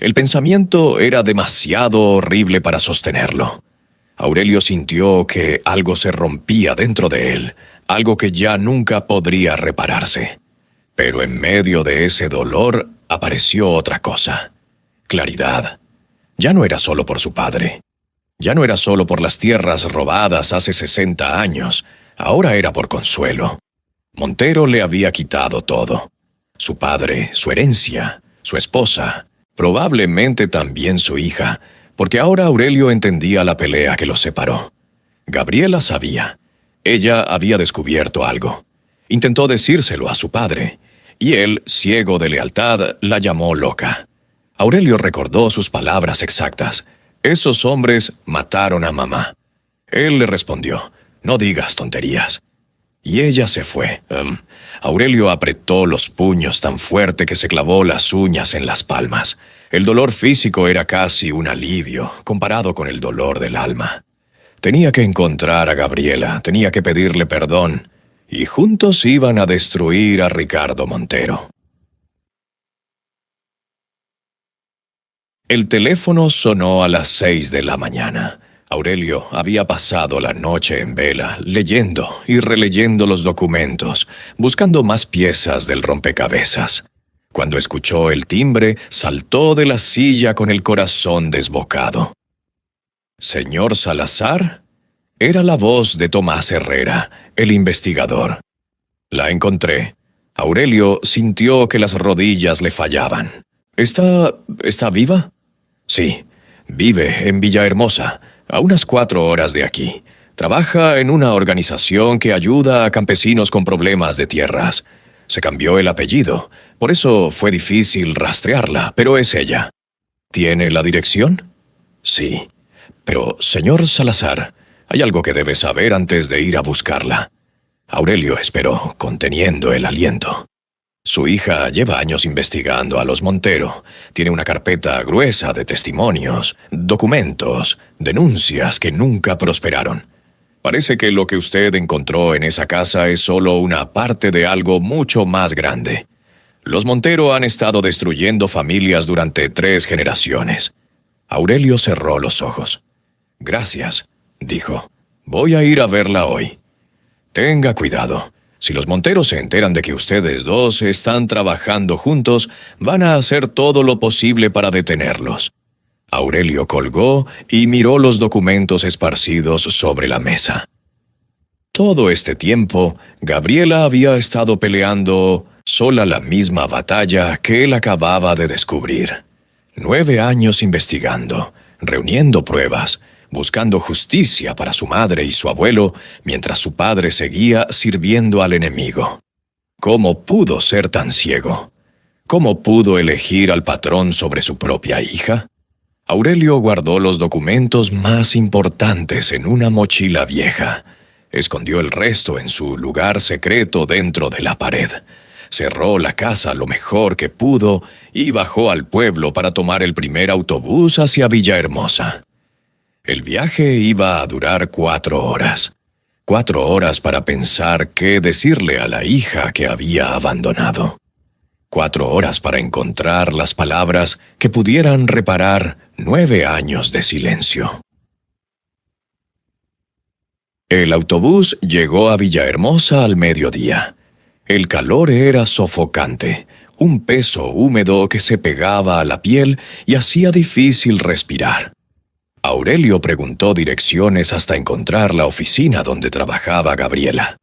Speaker 1: El pensamiento era demasiado horrible para sostenerlo. Aurelio sintió que algo se rompía dentro de él, algo que ya nunca podría repararse. Pero en medio de ese dolor apareció otra cosa: claridad. Ya no era solo por su padre. Ya no era solo por las tierras robadas hace 60 años. Ahora era por Consuelo. Montero le había quitado todo. Su padre, su herencia, su esposa, probablemente también su hija, porque ahora Aurelio entendía la pelea que los separó. Gabriela sabía. Ella había descubierto algo. Intentó decírselo a su padre, y él, ciego de lealtad, la llamó loca. Aurelio recordó sus palabras exactas. Esos hombres mataron a mamá. Él le respondió: no digas tonterías. Y ella se fue. Aurelio apretó los puños tan fuerte que se clavó las uñas en las palmas. El dolor físico era casi un alivio comparado con el dolor del alma. Tenía que encontrar a Gabriela, tenía que pedirle perdón, y juntos iban a destruir a Ricardo Montero. El teléfono sonó a las 6 de la mañana. Aurelio había pasado la noche en vela, leyendo y releyendo los documentos, buscando más piezas del rompecabezas. Cuando escuchó el timbre, saltó de la silla con el corazón desbocado. ¿Señor Salazar? Era la voz de Tomás Herrera, el investigador. La encontré. Aurelio sintió que las rodillas le fallaban. ¿Está viva? Sí, vive en Villahermosa, a unas 4 horas de aquí. Trabaja en una organización que ayuda a campesinos con problemas de tierras. Se cambió el apellido, por eso fue difícil rastrearla, pero es ella. ¿Tiene la dirección? Sí. Pero, señor Salazar, hay algo que debe saber antes de ir a buscarla. Aurelio esperó, conteniendo el aliento. Su hija lleva años investigando a los Montero. Tiene una carpeta gruesa de testimonios, documentos, denuncias que nunca prosperaron. Parece que lo que usted encontró en esa casa es solo una parte de algo mucho más grande. Los Montero han estado destruyendo familias durante 3 generaciones. Aurelio cerró los ojos. Gracias, dijo. Voy a ir a verla hoy. Tenga cuidado. Si los Montero se enteran de que ustedes dos están trabajando juntos, van a hacer todo lo posible para detenerlos. Aurelio colgó y miró los documentos esparcidos sobre la mesa. Todo este tiempo, Gabriela había estado peleando sola la misma batalla que él acababa de descubrir. 9 años investigando, reuniendo pruebas, buscando justicia para su madre y su abuelo, mientras su padre seguía sirviendo al enemigo. ¿Cómo pudo ser tan ciego? ¿Cómo pudo elegir al patrón sobre su propia hija? Aurelio guardó los documentos más importantes en una mochila vieja. Escondió el resto en su lugar secreto dentro de la pared. Cerró la casa lo mejor que pudo y bajó al pueblo para tomar el primer autobús hacia Villahermosa. El viaje iba a durar 4 horas. 4 horas para pensar qué decirle a la hija que había abandonado. 4 horas para encontrar las palabras que pudieran reparar 9 años de silencio. El autobús llegó a Villahermosa al mediodía. El calor era sofocante, un peso húmedo que se pegaba a la piel y hacía difícil respirar. Aurelio preguntó direcciones hasta encontrar la oficina donde trabajaba Gabriela.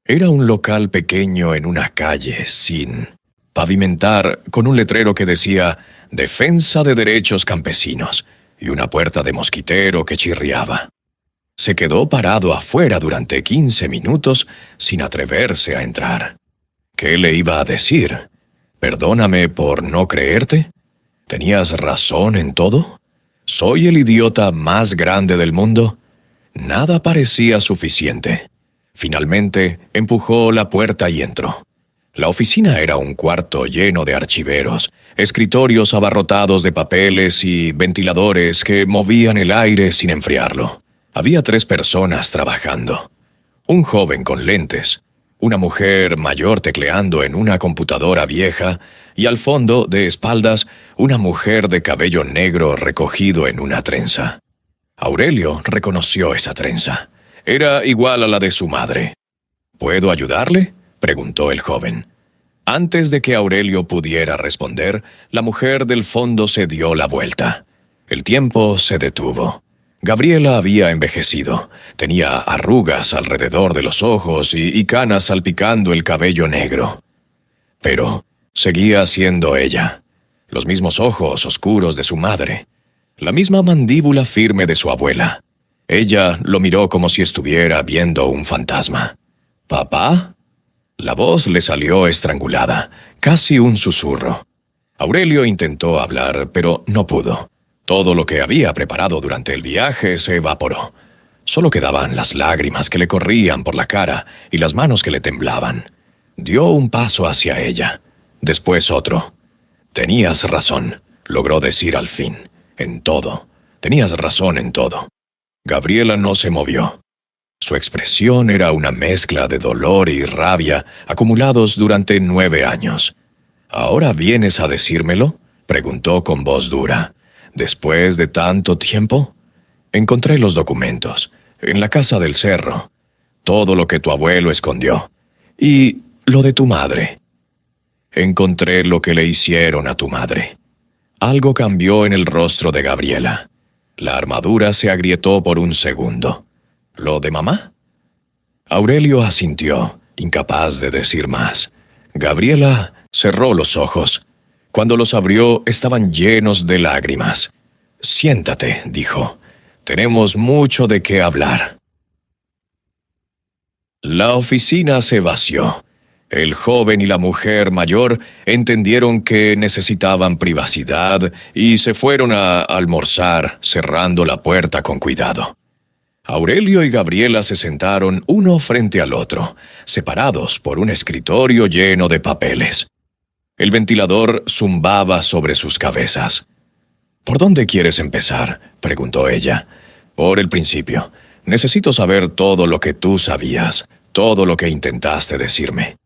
Speaker 1: Era un local pequeño en una calle sin pavimentar, con un letrero que decía «Defensa de Derechos Campesinos» y una puerta de mosquitero que chirriaba. Se quedó parado afuera durante 15 minutos sin atreverse a entrar. ¿Qué le iba a decir? ¿Perdóname por no creerte? ¿Tenías razón en todo? ¿Soy el idiota más grande del mundo? Nada parecía suficiente. Finalmente, empujó la puerta y entró. La oficina era un cuarto lleno de archiveros, escritorios abarrotados de papeles y ventiladores que movían el aire sin enfriarlo. Había 3 personas trabajando. Un joven con lentes, una mujer mayor tecleando en una computadora vieja y al fondo, de espaldas, una mujer de cabello negro recogido en una trenza. Aurelio reconoció esa trenza. Era igual a la de su madre. ¿Puedo ayudarle?, preguntó el joven. Antes de que Aurelio pudiera responder, la mujer del fondo se dio la vuelta. El tiempo se detuvo. Gabriela había envejecido. Tenía arrugas alrededor de los ojos y canas salpicando el cabello negro. Pero seguía siendo ella. Los mismos ojos oscuros de su madre. La misma mandíbula firme de su abuela. Ella lo miró como si estuviera viendo un fantasma. ¿Papá? La voz le salió estrangulada, casi un susurro. Aurelio intentó hablar, pero no pudo. Todo lo que había preparado durante el viaje se evaporó. Solo quedaban las lágrimas que le corrían por la cara y las manos que le temblaban. Dio un paso hacia ella, después otro. «Tenías razón», logró decir al fin. «En todo. Tenías razón en todo». Gabriela no se movió. Su expresión era una mezcla de dolor y rabia acumulados durante 9 años. «¿Ahora vienes a decírmelo?», preguntó con voz dura. «¿Después de tanto tiempo?» «Encontré los documentos, en la casa del cerro. Todo lo que tu abuelo escondió. Y lo de tu madre. Encontré lo que le hicieron a tu madre». Algo cambió en el rostro de Gabriela. La armadura se agrietó por un segundo. ¿Lo de mamá? Aurelio asintió, incapaz de decir más. Gabriela cerró los ojos. Cuando los abrió, estaban llenos de lágrimas. «Siéntate», dijo. «Tenemos mucho de qué hablar». La oficina se vació. El joven y la mujer mayor entendieron que necesitaban privacidad y se fueron a almorzar, cerrando la puerta con cuidado. Aurelio y Gabriela se sentaron uno frente al otro, separados por un escritorio lleno de papeles. El ventilador zumbaba sobre sus cabezas. «¿Por dónde quieres empezar?», preguntó ella. «Por el principio. Necesito saber todo lo que tú sabías, todo lo que intentaste decirme».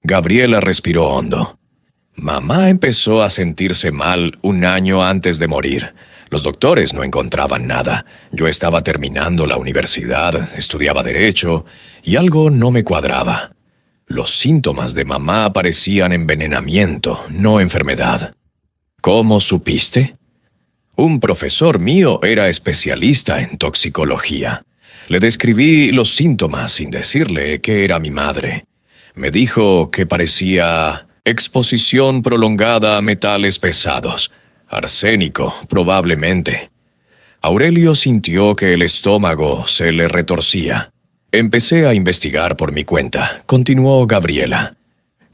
Speaker 1: Gabriela respiró hondo. «Mamá empezó a sentirse mal 1 año antes de morir. Los doctores no encontraban nada. Yo estaba terminando la universidad, estudiaba Derecho, y algo no me cuadraba. Los síntomas de mamá parecían envenenamiento, no enfermedad». «¿Cómo supiste?» «Un profesor mío era especialista en toxicología. Le describí los síntomas sin decirle que era mi madre. Me dijo que parecía exposición prolongada a metales pesados. Arsénico, probablemente». Aurelio sintió que el estómago se le retorcía. «Empecé a investigar por mi cuenta», continuó Gabriela.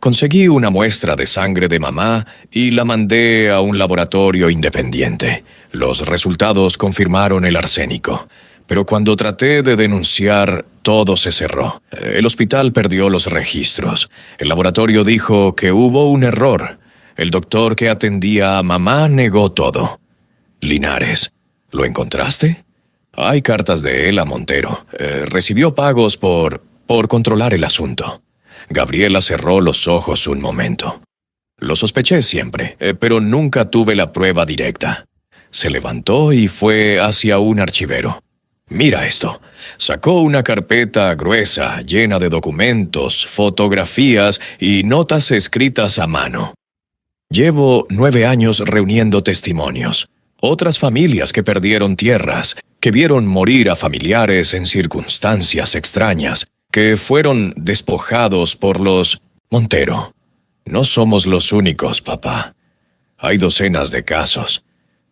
Speaker 1: «Conseguí una muestra de sangre de mamá y la mandé a un laboratorio independiente. Los resultados confirmaron el arsénico. Pero cuando traté de denunciar, todo se cerró. El hospital perdió los registros. El laboratorio dijo que hubo un error. El doctor que atendía a mamá negó todo». «Linares, ¿lo encontraste?» «Hay cartas de él a Montero. Recibió pagos por controlar el asunto». Gabriela cerró los ojos un momento. «Lo sospeché siempre, pero nunca tuve la prueba directa». Se levantó y fue hacia un archivero. «Mira esto». Sacó una carpeta gruesa, llena de documentos, fotografías y notas escritas a mano. «Llevo 9 años reuniendo testimonios. Otras familias que perdieron tierras, que vieron morir a familiares en circunstancias extrañas, que fueron despojados por los Montero. No somos los únicos, papá. Hay docenas de casos,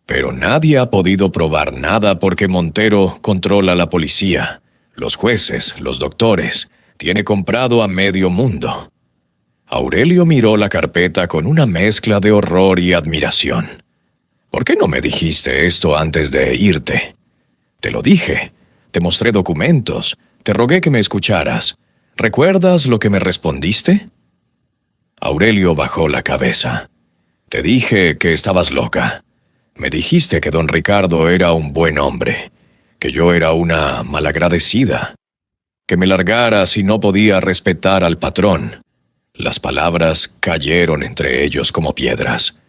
Speaker 1: pero nadie ha podido probar nada porque Montero controla la policía, los jueces, los doctores, tiene comprado a medio mundo. Aurelio miró la carpeta con una mezcla de horror y admiración. ¿Por qué no me dijiste esto antes de irte? Te lo dije, te mostré documentos, te rogué que me escucharas. ¿Recuerdas lo que me respondiste? Aurelio bajó la cabeza. Te dije que estabas loca. Me dijiste que don Ricardo era un buen hombre, que yo era una malagradecida, que me largara si no podía respetar al patrón. Las palabras cayeron entre ellos como piedras.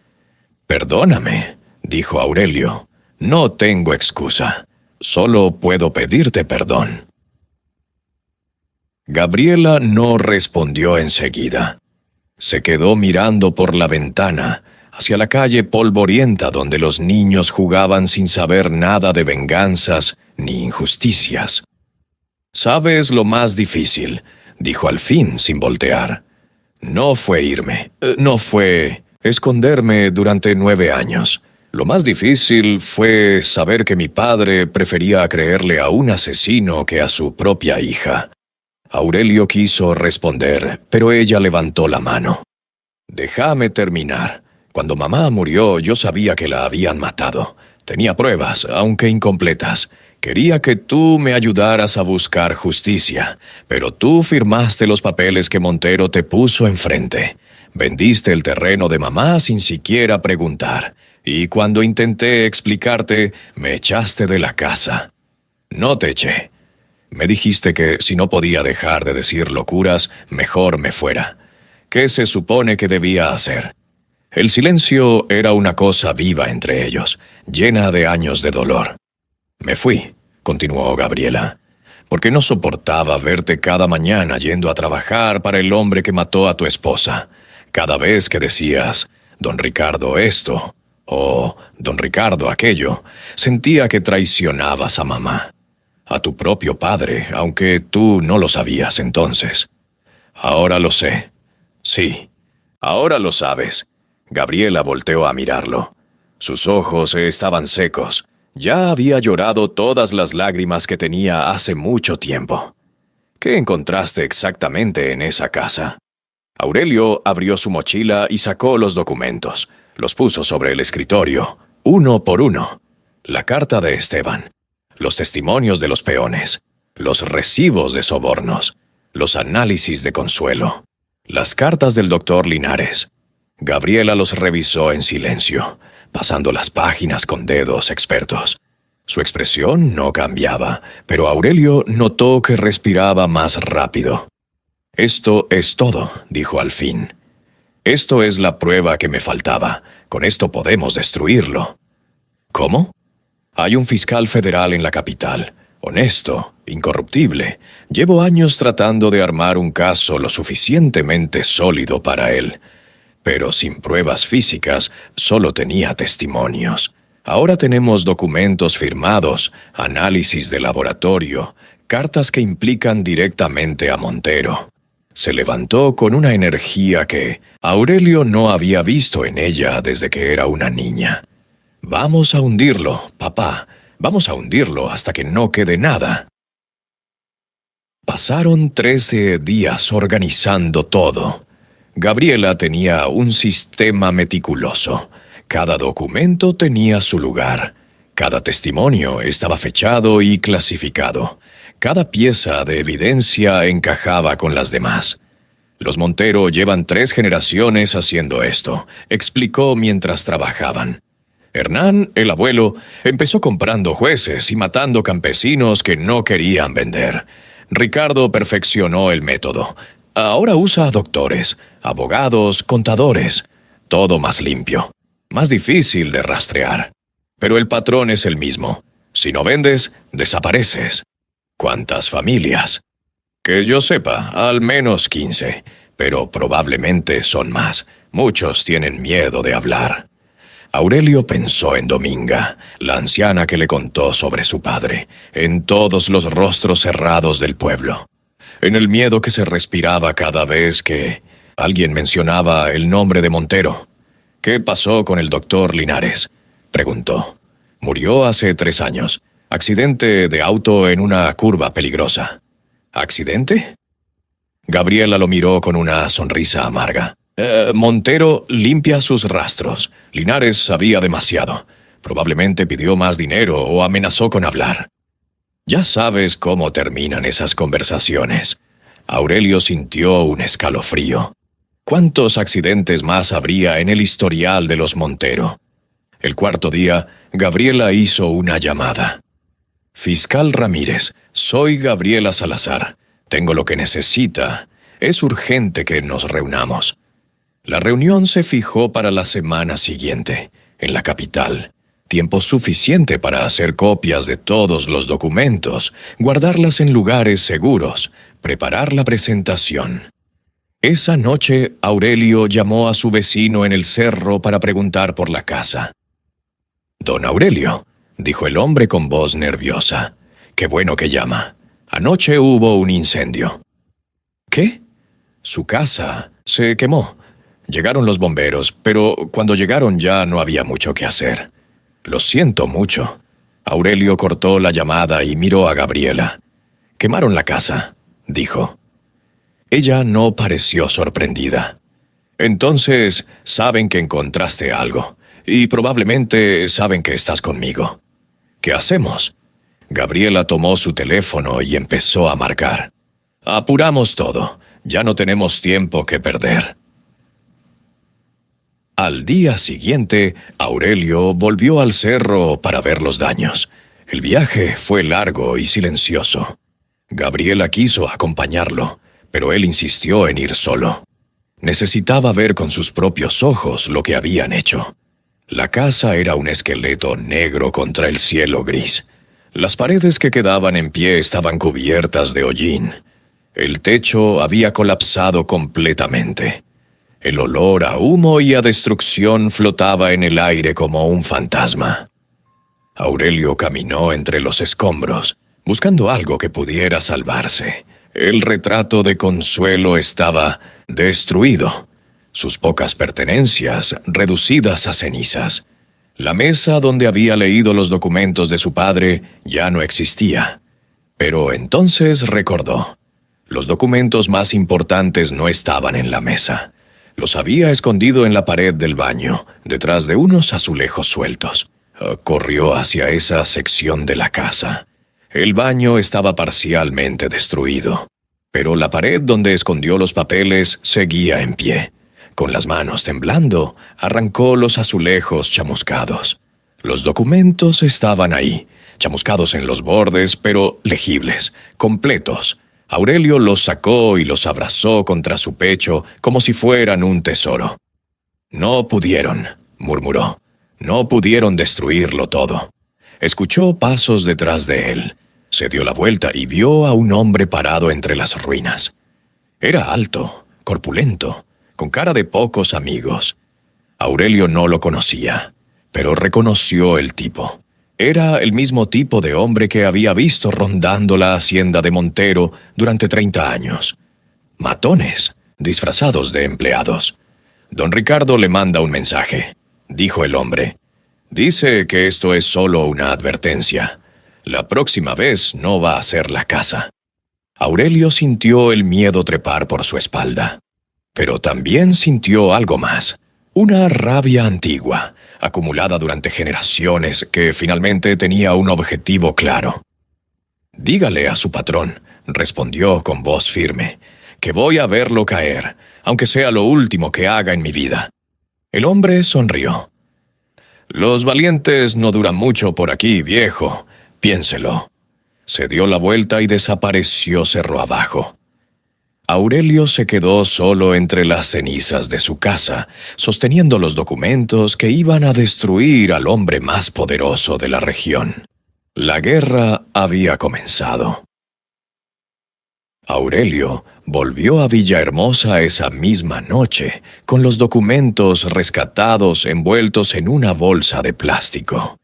Speaker 1: Perdóname, dijo Aurelio. No tengo excusa. Solo puedo pedirte perdón. Gabriela no respondió enseguida. Se quedó mirando por la ventana, hacia la calle polvorienta donde los niños jugaban sin saber nada de venganzas ni injusticias. «¿Sabes lo más difícil?», dijo al fin sin voltear. «No fue irme, no fue esconderme durante 9 años. Lo más difícil fue saber que mi padre prefería creerle a un asesino que a su propia hija». Aurelio quiso responder, pero ella levantó la mano. «Déjame terminar. Cuando mamá murió, yo sabía que la habían matado. Tenía pruebas, aunque incompletas. Quería que tú me ayudaras a buscar justicia, pero tú firmaste los papeles que Montero te puso enfrente. Vendiste el terreno de mamá sin siquiera preguntar, y cuando intenté explicarte, me echaste de la casa. No te eché. Me dijiste que si no podía dejar de decir locuras, mejor me fuera. ¿Qué se supone que debía hacer? El silencio era una cosa viva entre ellos, llena de años de dolor. Me fui, continuó Gabriela, porque no soportaba verte cada mañana yendo a trabajar para el hombre que mató a tu esposa. Cada vez que decías, don Ricardo esto, o don Ricardo aquello, sentía que traicionabas a mamá. A tu propio padre, aunque tú no lo sabías entonces. Ahora lo sé. Sí, ahora lo sabes. Gabriela volteó a mirarlo. Sus ojos estaban secos. Ya había llorado todas las lágrimas que tenía hace mucho tiempo. ¿Qué encontraste exactamente en esa casa? Aurelio abrió su mochila y sacó los documentos. Los puso sobre el escritorio, uno por uno. La carta de Esteban, los testimonios de los peones, los recibos de sobornos, los análisis de Consuelo, las cartas del doctor Linares. Gabriela los revisó en silencio, pasando las páginas con dedos expertos. Su expresión no cambiaba, pero Aurelio notó que respiraba más rápido. «Esto es todo», dijo al fin. «Esto es la prueba que me faltaba. Con esto podemos destruirlo». «¿Cómo?» «Hay un fiscal federal en la capital, honesto, incorruptible. Llevo años tratando de armar un caso lo suficientemente sólido para él. Pero sin pruebas físicas, solo tenía testimonios. Ahora tenemos documentos firmados, análisis de laboratorio, cartas que implican directamente a Montero». Se levantó con una energía que Aurelio no había visto en ella desde que era una niña. «Vamos a hundirlo, papá. Vamos a hundirlo hasta que no quede nada». Pasaron 13 días organizando todo. Gabriela tenía un sistema meticuloso. Cada documento tenía su lugar. Cada testimonio estaba fechado y clasificado. Cada pieza de evidencia encajaba con las demás. «Los Montero llevan 3 generaciones haciendo esto», explicó mientras trabajaban. Hernán, el abuelo, empezó comprando jueces y matando campesinos que no querían vender. Ricardo perfeccionó el método. Ahora usa doctores, abogados, contadores. Todo más limpio, más difícil de rastrear. Pero el patrón es el mismo. Si no vendes, desapareces. ¿Cuántas familias? Que yo sepa, al menos 15, pero probablemente son más. Muchos tienen miedo de hablar. Aurelio pensó en Dominga, la anciana que le contó sobre su padre, en todos los rostros cerrados del pueblo, en el miedo que se respiraba cada vez que alguien mencionaba el nombre de Montero. «¿Qué pasó con el doctor Linares?», preguntó. «Murió hace 3 años. Accidente de auto en una curva peligrosa». «¿Accidente?». Gabriela lo miró con una sonrisa amarga. Montero limpia sus rastros. Linares sabía demasiado. Probablemente pidió más dinero o amenazó con hablar. Ya sabes cómo terminan esas conversaciones». Aurelio sintió un escalofrío. ¿Cuántos accidentes más habría en el historial de los Montero? El 4.º día, Gabriela hizo una llamada. «Fiscal Ramírez, soy Gabriela Salazar. Tengo lo que necesita. Es urgente que nos reunamos». La reunión se fijó para la semana siguiente, en la capital. Tiempo suficiente para hacer copias de todos los documentos, guardarlas en lugares seguros, preparar la presentación. Esa noche, Aurelio llamó a su vecino en el cerro para preguntar por la casa. «Don Aurelio», dijo el hombre con voz nerviosa. «Qué bueno que llama. Anoche hubo un incendio». «¿Qué?». «Su casa se quemó. Llegaron los bomberos, pero cuando llegaron ya no había mucho que hacer». «Lo siento mucho». Aurelio cortó la llamada y miró a Gabriela. «Quemaron la casa», dijo. Ella no pareció sorprendida. «Entonces, saben que encontraste algo, y probablemente saben que estás conmigo. ¿Qué hacemos?». Gabriela tomó su teléfono y empezó a marcar. «Apuramos todo. Ya no tenemos tiempo que perder». Al día siguiente, Aurelio volvió al cerro para ver los daños. El viaje fue largo y silencioso. Gabriela quiso acompañarlo, pero él insistió en ir solo. Necesitaba ver con sus propios ojos lo que habían hecho. La casa era un esqueleto negro contra el cielo gris. Las paredes que quedaban en pie estaban cubiertas de hollín. El techo había colapsado completamente. El olor a humo y a destrucción flotaba en el aire como un fantasma. Aurelio caminó entre los escombros, buscando algo que pudiera salvarse. El retrato de Consuelo estaba destruido, sus pocas pertenencias reducidas a cenizas. La mesa donde había leído los documentos de su padre ya no existía. Pero entonces recordó. Los documentos más importantes no estaban en la mesa. Los había escondido en la pared del baño, detrás de unos azulejos sueltos. Corrió hacia esa sección de la casa. El baño estaba parcialmente destruido, pero la pared donde escondió los papeles seguía en pie. Con las manos temblando, arrancó los azulejos chamuscados. Los documentos estaban ahí, chamuscados en los bordes, pero legibles, completos. Aurelio los sacó y los abrazó contra su pecho como si fueran un tesoro. «No pudieron», murmuró. «No pudieron destruirlo todo». Escuchó pasos detrás de él. Se dio la vuelta y vio a un hombre parado entre las ruinas. Era alto, corpulento, con cara de pocos amigos. Aurelio no lo conocía, pero reconoció el tipo. Era el mismo tipo de hombre que había visto rondando la hacienda de Montero durante 30 años. Matones, disfrazados de empleados. «Don Ricardo le manda un mensaje», dijo el hombre. «Dice que esto es solo una advertencia. La próxima vez no va a ser la casa». Aurelio sintió el miedo trepar por su espalda. Pero también sintió algo más. Una rabia antigua, acumulada durante generaciones, que finalmente tenía un objetivo claro. «Dígale a su patrón», respondió con voz firme, «que voy a verlo caer, aunque sea lo último que haga en mi vida». El hombre sonrió. «Los valientes no duran mucho por aquí, viejo. Piénselo». Se dio la vuelta y desapareció cerro abajo. Aurelio se quedó solo entre las cenizas de su casa, sosteniendo los documentos que iban a destruir al hombre más poderoso de la región. La guerra había comenzado. Aurelio volvió a Villahermosa esa misma noche, con los documentos rescatados envueltos en una bolsa de plástico.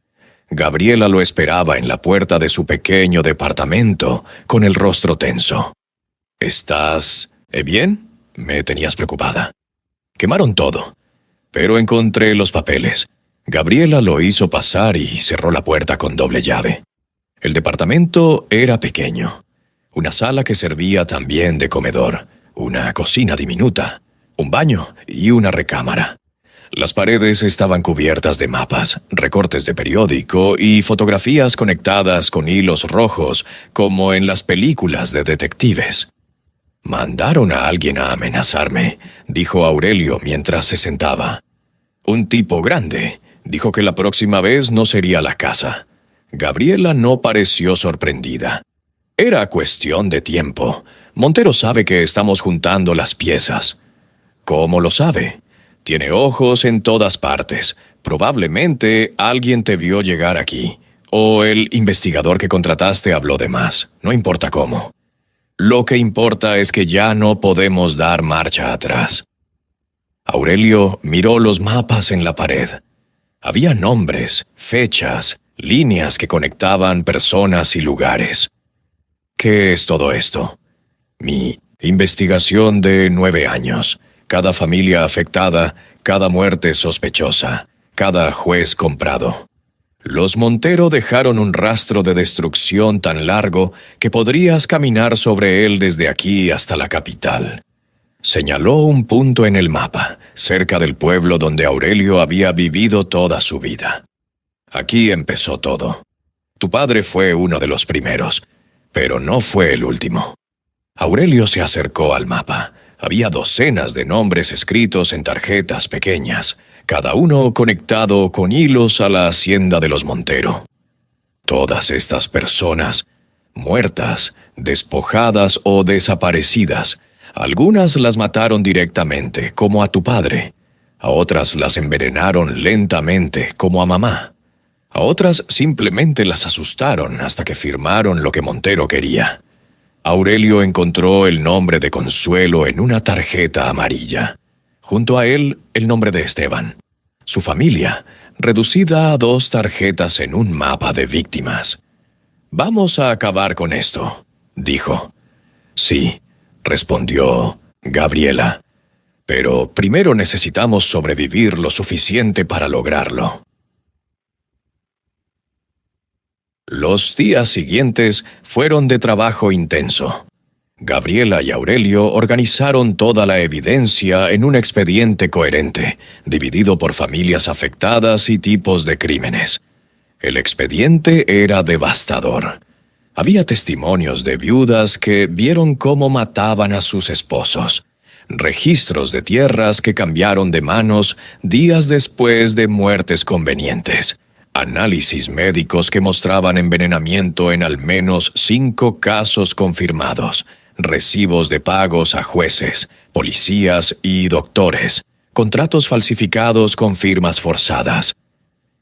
Speaker 1: Gabriela lo esperaba en la puerta de su pequeño departamento, con el rostro tenso. ¿Estás bien? Me tenías preocupada. Quemaron todo, pero encontré los papeles. Gabriela lo hizo pasar y cerró la puerta con doble llave. El departamento era pequeño. Una sala que servía también de comedor, una cocina diminuta, un baño y una recámara. Las paredes estaban cubiertas de mapas, recortes de periódico y fotografías conectadas con hilos rojos, como en las películas de detectives. «Mandaron a alguien a amenazarme», dijo Aurelio mientras se sentaba. «Un tipo grande. Dijo que la próxima vez no sería la casa». Gabriela no pareció sorprendida. Era cuestión de tiempo. Montero sabe que estamos juntando las piezas. ¿Cómo lo sabe? Tiene ojos en todas partes. Probablemente alguien te vio llegar aquí. O el investigador que contrataste habló de más. No importa cómo. Lo que importa es que ya no podemos dar marcha atrás. Aurelio miró los mapas en la pared. Había nombres, fechas, líneas que conectaban personas y lugares. ¿Qué es todo esto? Mi investigación de 9 años. Cada familia afectada, cada muerte sospechosa, cada juez comprado. Los Montero dejaron un rastro de destrucción tan largo que podrías caminar sobre él desde aquí hasta la capital. Señaló un punto en el mapa, cerca del pueblo donde Aurelio había vivido toda su vida. Aquí empezó todo. Tu padre fue uno de los primeros, pero no fue el último. Aurelio se acercó al mapa. Había docenas de nombres escritos en tarjetas pequeñas, cada uno conectado con hilos a la hacienda de los Montero. Todas estas personas, muertas, despojadas o desaparecidas, algunas las mataron directamente, como a tu padre. A otras las envenenaron lentamente, como a mamá. A otras simplemente las asustaron hasta que firmaron lo que Montero quería. Aurelio encontró el nombre de Consuelo en una tarjeta amarilla. Junto a él, el nombre de Esteban. Su familia, reducida a 2 tarjetas en un mapa de víctimas. «Vamos a acabar con esto», dijo. «Sí», respondió Gabriela. «Pero primero necesitamos sobrevivir lo suficiente para lograrlo». Los días siguientes fueron de trabajo intenso. Gabriela y Aurelio organizaron toda la evidencia en un expediente coherente, dividido por familias afectadas y tipos de crímenes. El expediente era devastador. Había testimonios de viudas que vieron cómo mataban a sus esposos, registros de tierras que cambiaron de manos días después de muertes convenientes, análisis médicos que mostraban envenenamiento en al menos 5 casos confirmados, recibos de pagos a jueces, policías y doctores, contratos falsificados con firmas forzadas.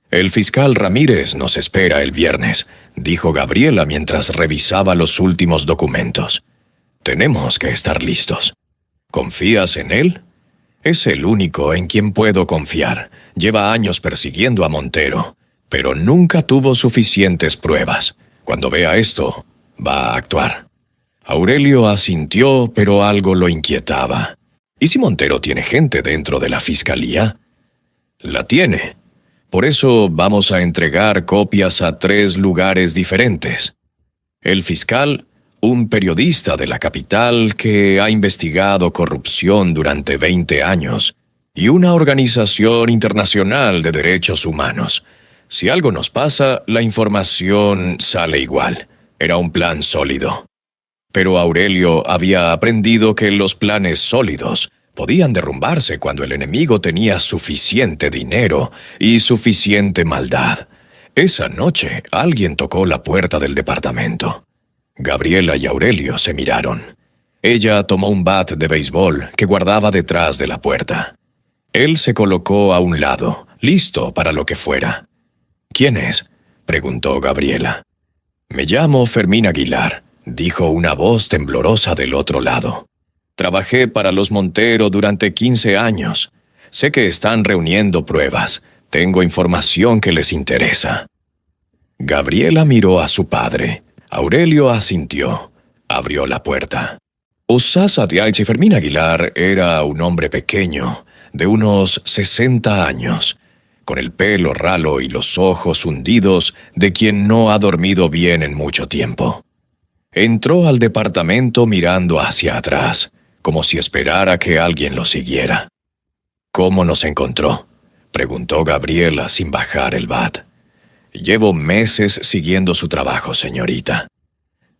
Speaker 1: «El fiscal Ramírez nos espera el viernes», dijo Gabriela mientras revisaba los últimos documentos. «Tenemos que estar listos». «¿Confías en él?» «Es el único en quien puedo confiar. Lleva años persiguiendo a Montero, pero nunca tuvo suficientes pruebas. Cuando vea esto, va a actuar». Aurelio asintió, pero algo lo inquietaba. ¿Y si Montero tiene gente dentro de la fiscalía? La tiene. Por eso vamos a entregar copias a 3 lugares diferentes. El fiscal, un periodista de la capital que ha investigado corrupción durante 20 años, y una organización internacional de derechos humanos. Si algo nos pasa, la información sale igual. Era un plan sólido. Pero Aurelio había aprendido que los planes sólidos podían derrumbarse cuando el enemigo tenía suficiente dinero y suficiente maldad. Esa noche alguien tocó la puerta del departamento. Gabriela y Aurelio se miraron. Ella tomó un bat de béisbol que guardaba detrás de la puerta. Él se colocó a un lado, listo para lo que fuera. «¿Quién es?», preguntó Gabriela. «Me llamo Fermín Aguilar», dijo una voz temblorosa del otro lado. Trabajé para los Montero durante 15 años. Sé que están reuniendo pruebas. Tengo información que les interesa. Gabriela miró a su padre. Aurelio asintió. Abrió la puerta. Usasa Diaich y Fermín Aguilar era un hombre pequeño, de unos 60 años, con el pelo ralo y los ojos hundidos de quien no ha dormido bien en mucho tiempo. Entró al departamento mirando hacia atrás, como si esperara que alguien lo siguiera. «¿Cómo nos encontró?», preguntó Gabriela sin bajar el bat. «Llevo meses siguiendo su trabajo, señorita.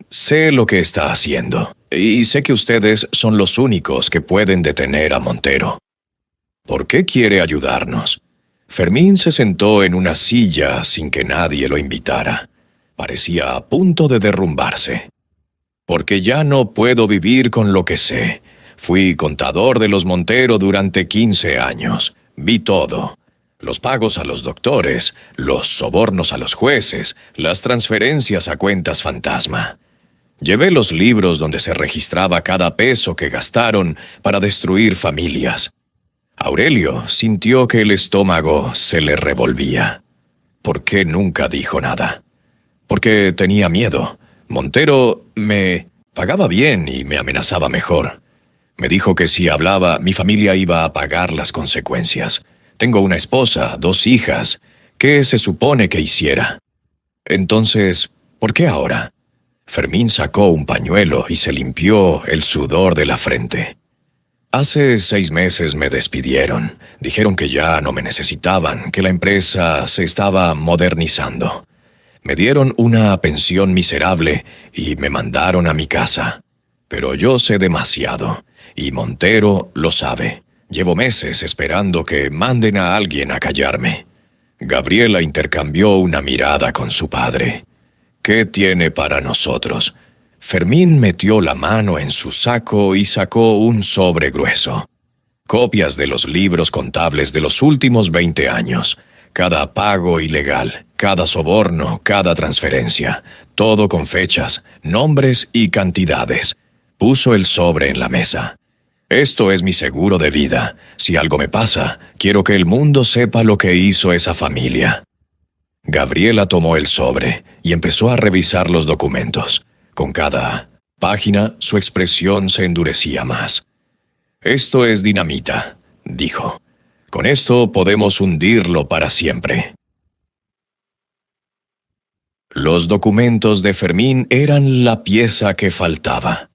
Speaker 1: Sé lo que está haciendo, y sé que ustedes son los únicos que pueden detener a Montero. ¿Por qué quiere ayudarnos?». Fermín se sentó en una silla sin que nadie lo invitara. Parecía a punto de derrumbarse. «Porque ya no puedo vivir con lo que sé. Fui contador de los Montero durante 15 años. Vi todo. Los pagos a los doctores, los sobornos a los jueces, las transferencias a cuentas fantasma. Llevé los libros donde se registraba cada peso que gastaron para destruir familias». Aurelio sintió que el estómago se le revolvía. ¿Por qué nunca dijo nada? Porque tenía miedo. Montero me pagaba bien y me amenazaba mejor. Me dijo que si hablaba, mi familia iba a pagar las consecuencias. Tengo una esposa, 2 hijas. ¿Qué se supone que hiciera? Entonces, ¿por qué ahora? Fermín sacó un pañuelo y se limpió el sudor de la frente. Hace 6 meses me despidieron. Dijeron que ya no me necesitaban, que la empresa se estaba modernizando. Me dieron una pensión miserable y me mandaron a mi casa. Pero yo sé demasiado, y Montero lo sabe. Llevo meses esperando que manden a alguien a callarme. Gabriela intercambió una mirada con su padre. ¿Qué tiene para nosotros? Fermín metió la mano en su saco y sacó un sobre grueso. Copias de los libros contables de los últimos 20 años. Cada pago ilegal, cada soborno, cada transferencia. Todo con fechas, nombres y cantidades. Puso el sobre en la mesa. «Esto es mi seguro de vida. Si algo me pasa, quiero que el mundo sepa lo que hizo esa familia». Gabriela tomó el sobre y empezó a revisar los documentos. Con cada página, su expresión se endurecía más. «Esto es dinamita», dijo. «Con esto podemos hundirlo para siempre». Los documentos de Fermín eran la pieza que faltaba.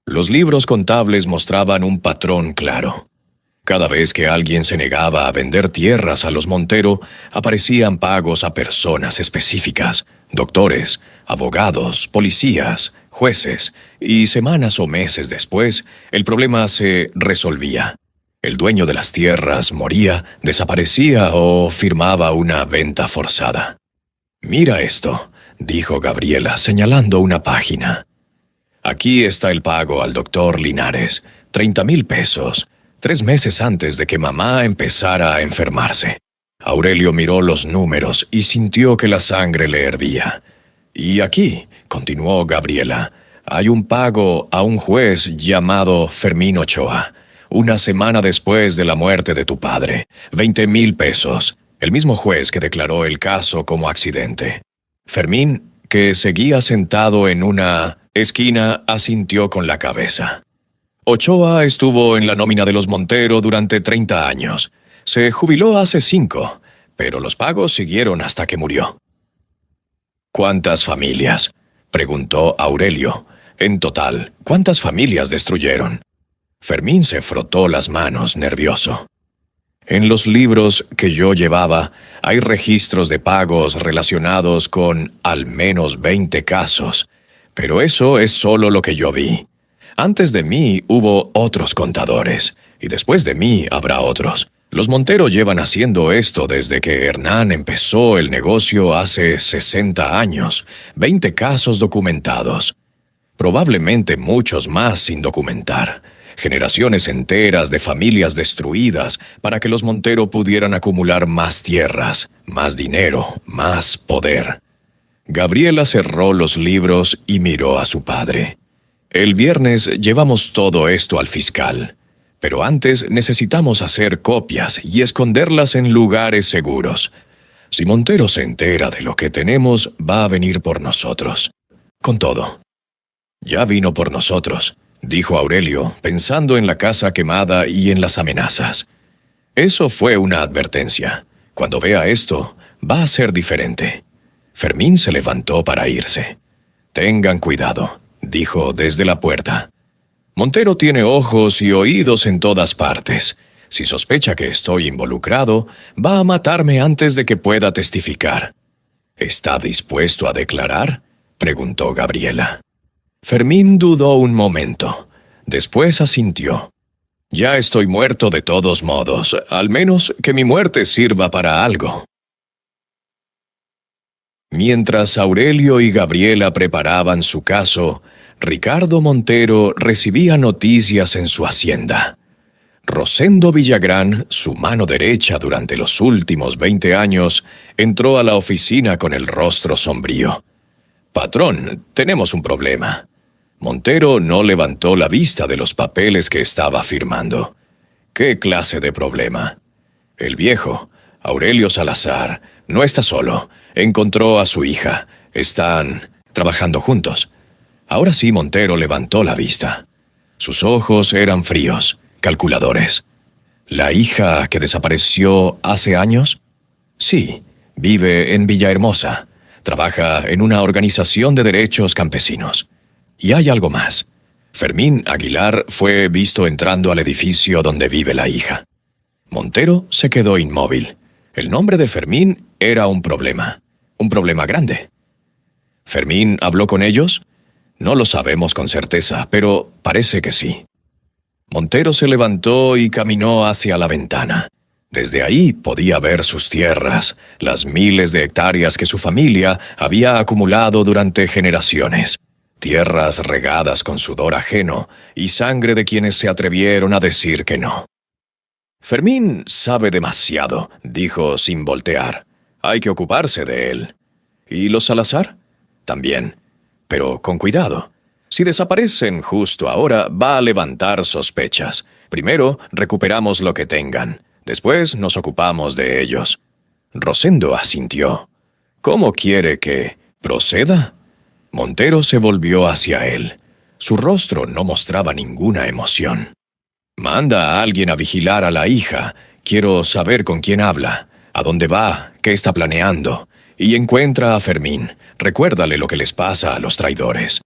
Speaker 1: Los libros contables mostraban un patrón claro. Cada vez que alguien se negaba a vender tierras a los Montero, aparecían pagos a personas específicas, doctores, abogados, policías, jueces, y semanas o meses después, el problema se resolvía. El dueño de las tierras moría, desaparecía o firmaba una venta forzada. «Mira esto», dijo Gabriela, señalando una página. «Aquí está el pago al doctor Linares, 30,000 pesos, 3 meses antes de que mamá empezara a enfermarse». Aurelio miró los números y sintió que la sangre le hervía. «Y aquí», continuó Gabriela, «hay un pago a un juez llamado Fermín Ochoa, una semana después de la muerte de tu padre, 20,000 pesos, el mismo juez que declaró el caso como accidente». Fermín, que seguía sentado en una esquina, asintió con la cabeza. «Ochoa estuvo en la nómina de los Montero durante 30 años. Se jubiló hace 5, pero los pagos siguieron hasta que murió». «¿Cuántas familias?», preguntó Aurelio. «En total, ¿cuántas familias destruyeron?». Fermín se frotó las manos, nervioso. «En los libros que yo llevaba, hay registros de pagos relacionados con al menos 20 casos, pero eso es solo lo que yo vi. Antes de mí hubo otros contadores, y después de mí habrá otros. Los Montero llevan haciendo esto desde que Hernán empezó el negocio hace 60 años, 20 casos documentados. Probablemente muchos más sin documentar. Generaciones enteras de familias destruidas para que los Montero pudieran acumular más tierras, más dinero, más poder. Gabriela cerró los libros y miró a su padre. El viernes llevamos todo esto al fiscal, pero antes necesitamos hacer copias y esconderlas en lugares seguros. Si Montero se entera de lo que tenemos, va a venir por nosotros. Con todo. Ya vino por nosotros, dijo Aurelio, pensando en la casa quemada y en las amenazas. Eso fue una advertencia. Cuando vea esto, va a ser diferente. Fermín se levantó para irse. Tengan cuidado, dijo desde la puerta. Montero tiene ojos y oídos en todas partes. Si sospecha que estoy involucrado, va a matarme antes de que pueda testificar. ¿Está dispuesto a declarar?, preguntó Gabriela. Fermín dudó un momento. Después asintió. Ya estoy muerto de todos modos, al menos que mi muerte sirva para algo. Mientras Aurelio y Gabriela preparaban su caso, Ricardo Montero recibía noticias en su hacienda. Rosendo Villagrán, su mano derecha durante los últimos 20 años, entró a la oficina con el rostro sombrío. «Patrón, tenemos un problema». Montero no levantó la vista de los papeles que estaba firmando. ¿Qué clase de problema? El viejo, Aurelio Salazar, no está solo. Encontró a su hija. Están trabajando juntos. Ahora sí, Montero levantó la vista. Sus ojos eran fríos, calculadores. ¿La hija que desapareció hace años? Sí, vive en Villahermosa. Trabaja en una organización de derechos campesinos. Y hay algo más. Fermín Aguilar fue visto entrando al edificio donde vive la hija. Montero se quedó inmóvil. El nombre de Fermín era un problema grande. ¿Fermín habló con ellos? No lo sabemos con certeza, pero parece que sí. Montero se levantó y caminó hacia la ventana. Desde ahí podía ver sus tierras, las miles de hectáreas que su familia había acumulado durante generaciones. Tierras regadas con sudor ajeno y sangre de quienes se atrevieron a decir que no. Fermín sabe demasiado, dijo sin voltear. Hay que ocuparse de él. ¿Y los Salazar? También. Pero con cuidado. Si desaparecen justo ahora, va a levantar sospechas. Primero, recuperamos lo que tengan. Después nos ocupamos de ellos. Rosendo asintió. ¿Cómo quiere que proceda? Montero se volvió hacia él. Su rostro no mostraba ninguna emoción. Manda a alguien a vigilar a la hija. Quiero saber con quién habla, a dónde va, qué está planeando. Y encuentra a Fermín. Recuérdale lo que les pasa a los traidores.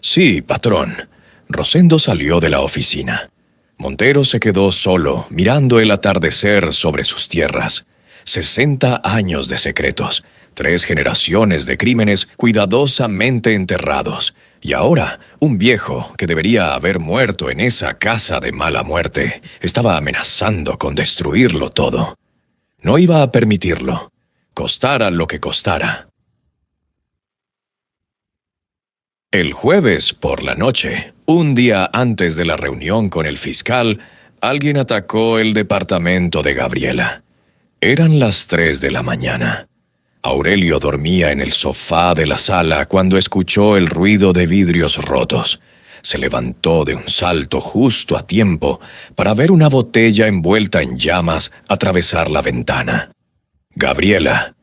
Speaker 1: Sí, patrón. Rosendo salió de la oficina. Montero se quedó solo, mirando el atardecer sobre sus tierras. 60 años de secretos. 3 generaciones de crímenes cuidadosamente enterrados. Y ahora, un viejo que debería haber muerto en esa casa de mala muerte, estaba amenazando con destruirlo todo. No iba a permitirlo, costara lo que costara. El jueves por la noche, un día antes de la reunión con el fiscal, alguien atacó el departamento de Gabriela. Eran las 3 de la mañana. Aurelio dormía en el sofá de la sala cuando escuchó el ruido de vidrios rotos. Se levantó de un salto justo a tiempo para ver una botella envuelta en llamas atravesar la ventana. «Gabriela»,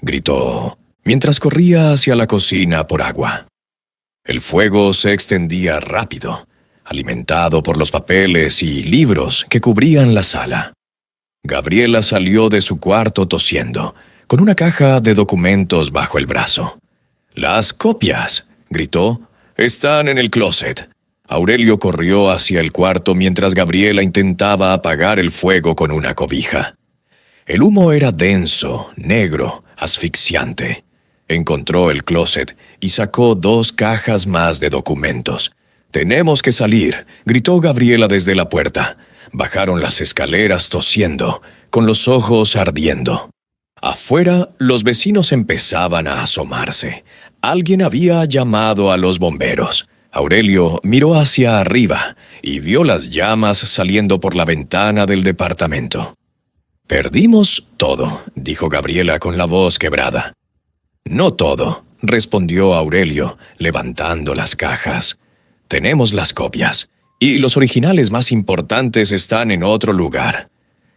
Speaker 1: gritó, mientras corría hacia la cocina por agua. El fuego se extendía rápido, alimentado por los papeles y libros que cubrían la sala. Gabriela salió de su cuarto tosiendo, con una caja de documentos bajo el brazo. «¡Las copias!», gritó. «Están en el closet». Aurelio corrió hacia el cuarto mientras Gabriela intentaba apagar el fuego con una cobija. El humo era denso, negro, asfixiante. Encontró el closet y sacó 2 cajas más de documentos. «Tenemos que salir», gritó Gabriela desde la puerta. Bajaron las escaleras tosiendo, con los ojos ardiendo. Afuera, los vecinos empezaban a asomarse. Alguien había llamado a los bomberos. Aurelio miró hacia arriba y vio las llamas saliendo por la ventana del departamento. «Perdimos todo», dijo Gabriela con la voz quebrada. No todo, respondió Aurelio, levantando las cajas. Tenemos las copias, y los originales más importantes están en otro lugar.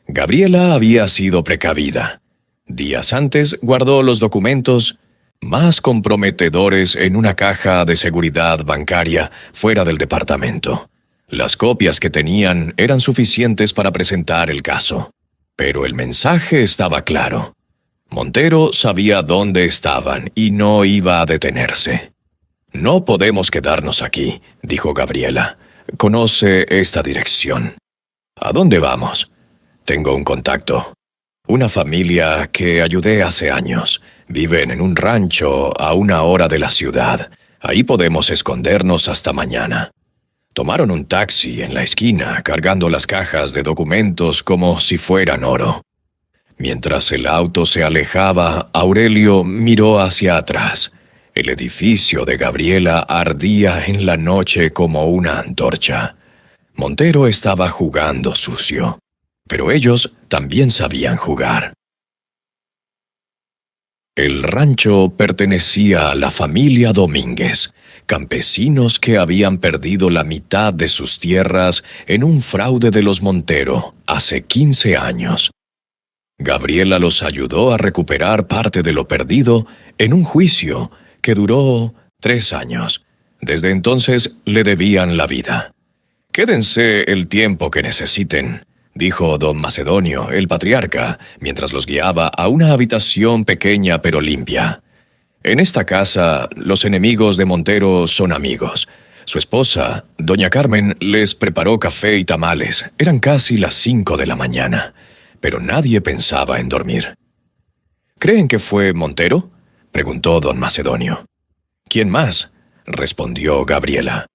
Speaker 1: Gabriela había sido precavida. Días antes guardó los documentos más comprometedores en una caja de seguridad bancaria fuera del departamento. Las copias que tenían eran suficientes para presentar el caso. Pero el mensaje estaba claro. Montero sabía dónde estaban y no iba a detenerse. «No podemos quedarnos aquí», dijo Gabriela. «Conoce esta dirección». «¿A dónde vamos?» «Tengo un contacto. Una familia que ayudé hace años. Viven en un rancho a 1 hora de la ciudad. Ahí podemos escondernos hasta mañana». Tomaron un taxi en la esquina, cargando las cajas de documentos como si fueran oro. Mientras el auto se alejaba, Aurelio miró hacia atrás. El edificio de Gabriela ardía en la noche como una antorcha. Montero estaba jugando sucio, pero ellos también sabían jugar. El rancho pertenecía a la familia Domínguez, campesinos que habían perdido la mitad de sus tierras en un fraude de los Montero hace 15 años. Gabriela los ayudó a recuperar parte de lo perdido en un juicio que duró 3 años. Desde entonces le debían la vida. «Quédense el tiempo que necesiten», dijo don Macedonio, el patriarca, mientras los guiaba a una habitación pequeña pero limpia. «En esta casa, los enemigos de Montero son amigos. Su esposa, doña Carmen, les preparó café y tamales. Eran casi las 5 de la mañana, pero nadie pensaba en dormir». «¿Creen que fue Montero?», preguntó don Macedonio. «¿Quién más?», respondió Gabriela.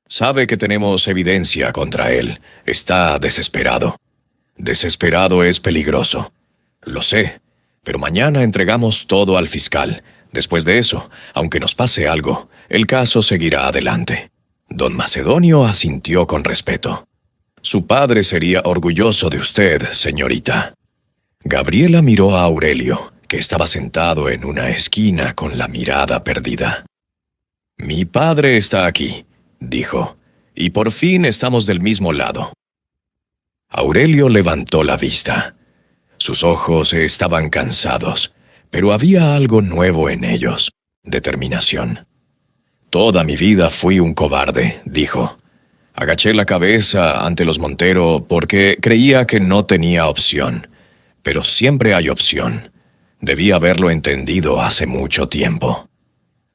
Speaker 1: «Sabe que tenemos evidencia contra él. Está desesperado». «Desesperado es peligroso». «Lo sé, pero mañana entregamos todo al fiscal. Después de eso, aunque nos pase algo, el caso seguirá adelante». Don Macedonio asintió con respeto. «Su padre sería orgulloso de usted, señorita». Gabriela miró a Aurelio, que estaba sentado en una esquina con la mirada perdida. «Mi padre está aquí», dijo, «y por fin estamos del mismo lado». Aurelio levantó la vista. Sus ojos estaban cansados, pero había algo nuevo en ellos: determinación. «Toda mi vida fui un cobarde», dijo. «Agaché la cabeza ante los Montero porque creía que no tenía opción. Pero siempre hay opción. Debí haberlo entendido hace mucho tiempo.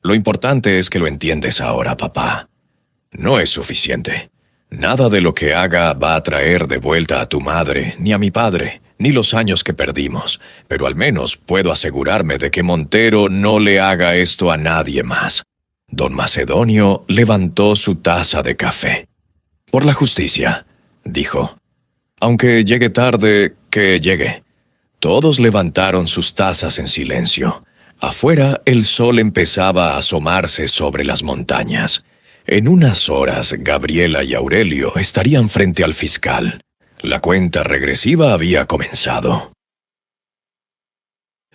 Speaker 1: Lo importante es que lo entiendes ahora, papá. No es suficiente. Nada de lo que haga va a traer de vuelta a tu madre, ni a mi padre, ni los años que perdimos, pero al menos puedo asegurarme de que Montero no le haga esto a nadie más». Don Macedonio levantó su taza de café. «Por la justicia», dijo. «Aunque llegue tarde, que llegue». Todos levantaron sus tazas en silencio. Afuera el sol empezaba a asomarse sobre las montañas. En unas horas, Gabriela y Aurelio estarían frente al fiscal. La cuenta regresiva había comenzado.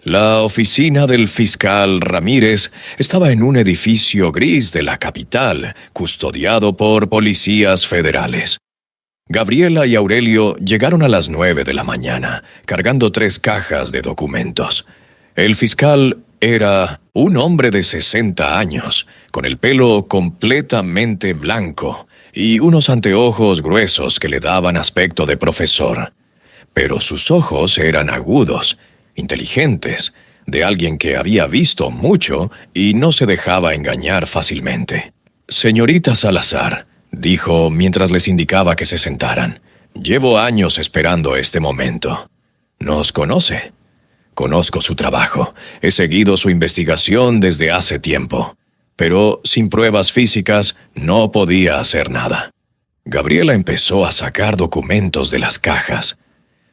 Speaker 1: La oficina del fiscal Ramírez estaba en un edificio gris de la capital, custodiado por policías federales. Gabriela y Aurelio llegaron a las 9 de la mañana, cargando 3 cajas de documentos. El fiscal era un hombre de 60 años, con el pelo completamente blanco y unos anteojos gruesos que le daban aspecto de profesor. Pero sus ojos eran agudos, inteligentes, de alguien que había visto mucho y no se dejaba engañar fácilmente. «Señorita Salazar», dijo mientras les indicaba que se sentaran, «llevo años esperando este momento. ¿Nos conoce?» «Conozco su trabajo. He seguido su investigación desde hace tiempo. Pero sin pruebas físicas no podía hacer nada». Gabriela empezó a sacar documentos de las cajas.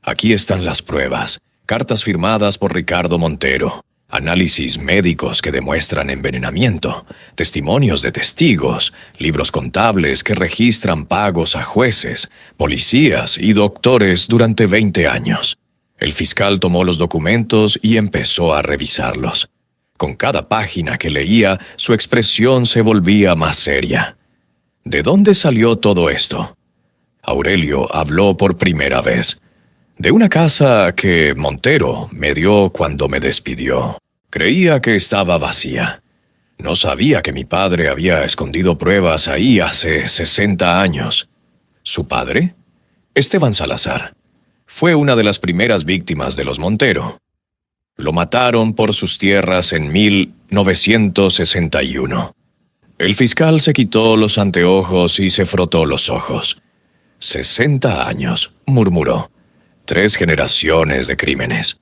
Speaker 1: «Aquí están las pruebas. Cartas firmadas por Ricardo Montero. Análisis médicos que demuestran envenenamiento, testimonios de testigos, libros contables que registran pagos a jueces, policías y doctores durante 20 años. El fiscal tomó los documentos y empezó a revisarlos. Con cada página que leía, su expresión se volvía más seria. ¿De dónde salió todo esto? Aurelio habló por primera vez. De una casa que Montero me dio cuando me despidió. Creía que estaba vacía. No sabía que mi padre había escondido pruebas ahí hace 60 años. ¿Su padre? Esteban Salazar. Fue una de las primeras víctimas de los Montero. Lo mataron por sus tierras en 1961. El fiscal se quitó los anteojos y se frotó los ojos. 60 años, murmuró. 3 generaciones de crímenes.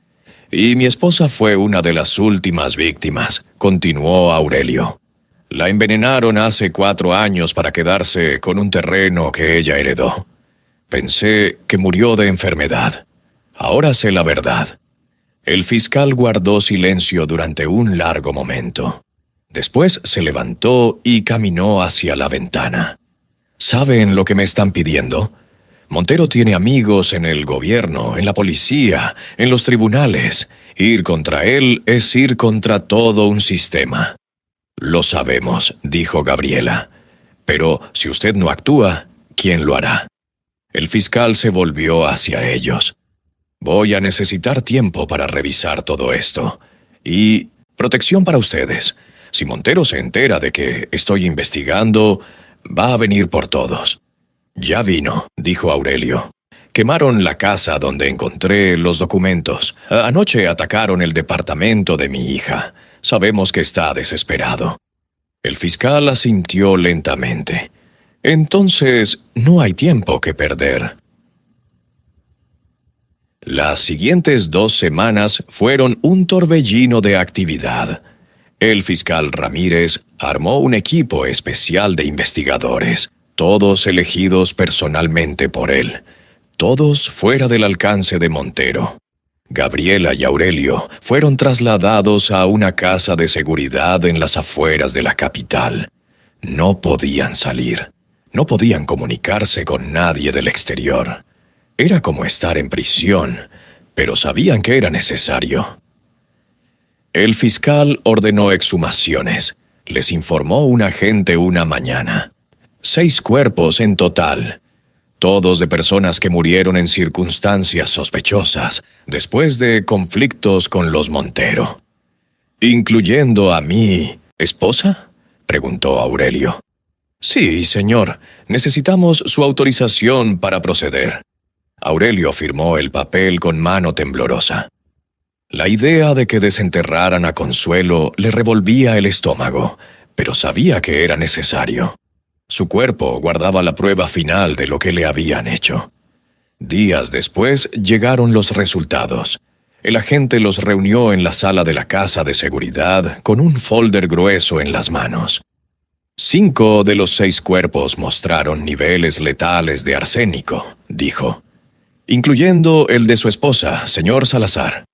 Speaker 1: Y mi esposa fue una de las últimas víctimas, continuó Aurelio. La envenenaron hace 4 años para quedarse con un terreno que ella heredó. Pensé que murió de enfermedad. Ahora sé la verdad. El fiscal guardó silencio durante un largo momento. Después se levantó y caminó hacia la ventana. ¿Saben lo que me están pidiendo? Montero tiene amigos en el gobierno, en la policía, en los tribunales. Ir contra él es ir contra todo un sistema. Lo sabemos, dijo Gabriela. Pero si usted no actúa, ¿quién lo hará? El fiscal se volvió hacia ellos. Voy a necesitar tiempo para revisar todo esto. Y protección para ustedes. Si Montero se entera de que estoy investigando, va a venir por todos. Ya vino, dijo Aurelio. Quemaron la casa donde encontré los documentos. Anoche atacaron el departamento de mi hija. Sabemos que está desesperado. El fiscal asintió lentamente. Entonces, no hay tiempo que perder. Las siguientes 2 semanas fueron un torbellino de actividad. El fiscal Ramírez armó un equipo especial de investigadores, todos elegidos personalmente por él, todos fuera del alcance de Montero. Gabriela y Aurelio fueron trasladados a una casa de seguridad en las afueras de la capital. No podían salir. No podían comunicarse con nadie del exterior. Era como estar en prisión, pero sabían que era necesario. El fiscal ordenó exhumaciones. Les informó un agente una mañana. 6 cuerpos en total, todos de personas que murieron en circunstancias sospechosas después de conflictos con los Montero. ¿Incluyendo a mi esposa?, preguntó Aurelio. Sí, señor. Necesitamos su autorización para proceder. Aurelio firmó el papel con mano temblorosa. La idea de que desenterraran a Consuelo le revolvía el estómago, pero sabía que era necesario. Su cuerpo guardaba la prueba final de lo que le habían hecho. Días después llegaron los resultados. El agente los reunió en la sala de la casa de seguridad con un folder grueso en las manos. 5 de los 6 cuerpos mostraron niveles letales de arsénico, dijo, incluyendo el de su esposa, señor Salazar.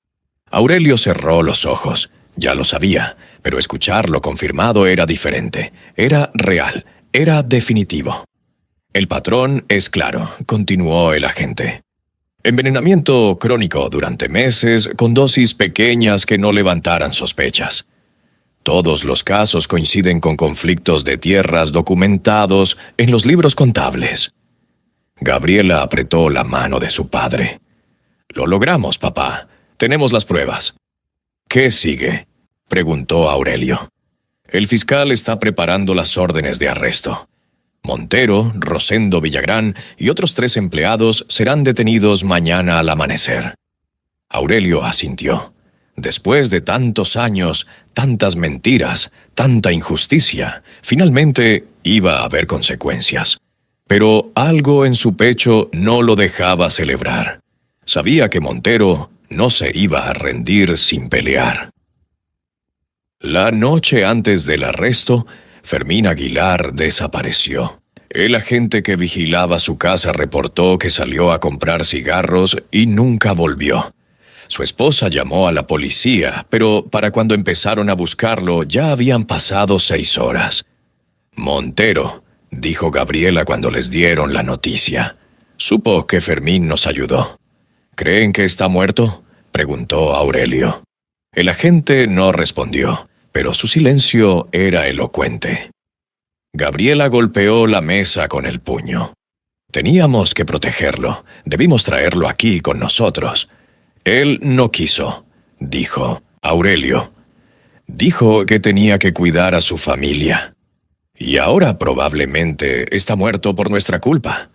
Speaker 1: Aurelio cerró los ojos. Ya lo sabía, pero escucharlo confirmado era diferente. Era real, era definitivo. El patrón es claro, continuó el agente. Envenenamiento crónico durante meses con dosis pequeñas que no levantaran sospechas. Todos los casos coinciden con conflictos de tierras documentados en los libros contables. Gabriela apretó la mano de su padre. Lo logramos, papá. Tenemos las pruebas. ¿Qué sigue?, preguntó Aurelio. El fiscal está preparando las órdenes de arresto. Montero, Rosendo Villagrán y otros 3 empleados serán detenidos mañana al amanecer. Aurelio asintió. Después de tantos años, tantas mentiras, tanta injusticia, finalmente iba a haber consecuencias. Pero algo en su pecho no lo dejaba celebrar. Sabía que Montero no se iba a rendir sin pelear. La noche antes del arresto, Fermín Aguilar desapareció. El agente que vigilaba su casa reportó que salió a comprar cigarros y nunca volvió. Su esposa llamó a la policía, pero para cuando empezaron a buscarlo ya habían pasado 6 horas. Montero, dijo Gabriela cuando les dieron la noticia. Supo que Fermín nos ayudó. ¿Creen que está muerto?, preguntó Aurelio. El agente no respondió. pero su silencio era elocuente. Gabriela golpeó la mesa con el puño. Teníamos que protegerlo. Debimos traerlo aquí con nosotros. Él no quiso, dijo Aurelio. Dijo que tenía que cuidar a su familia. Y ahora probablemente está muerto por nuestra culpa.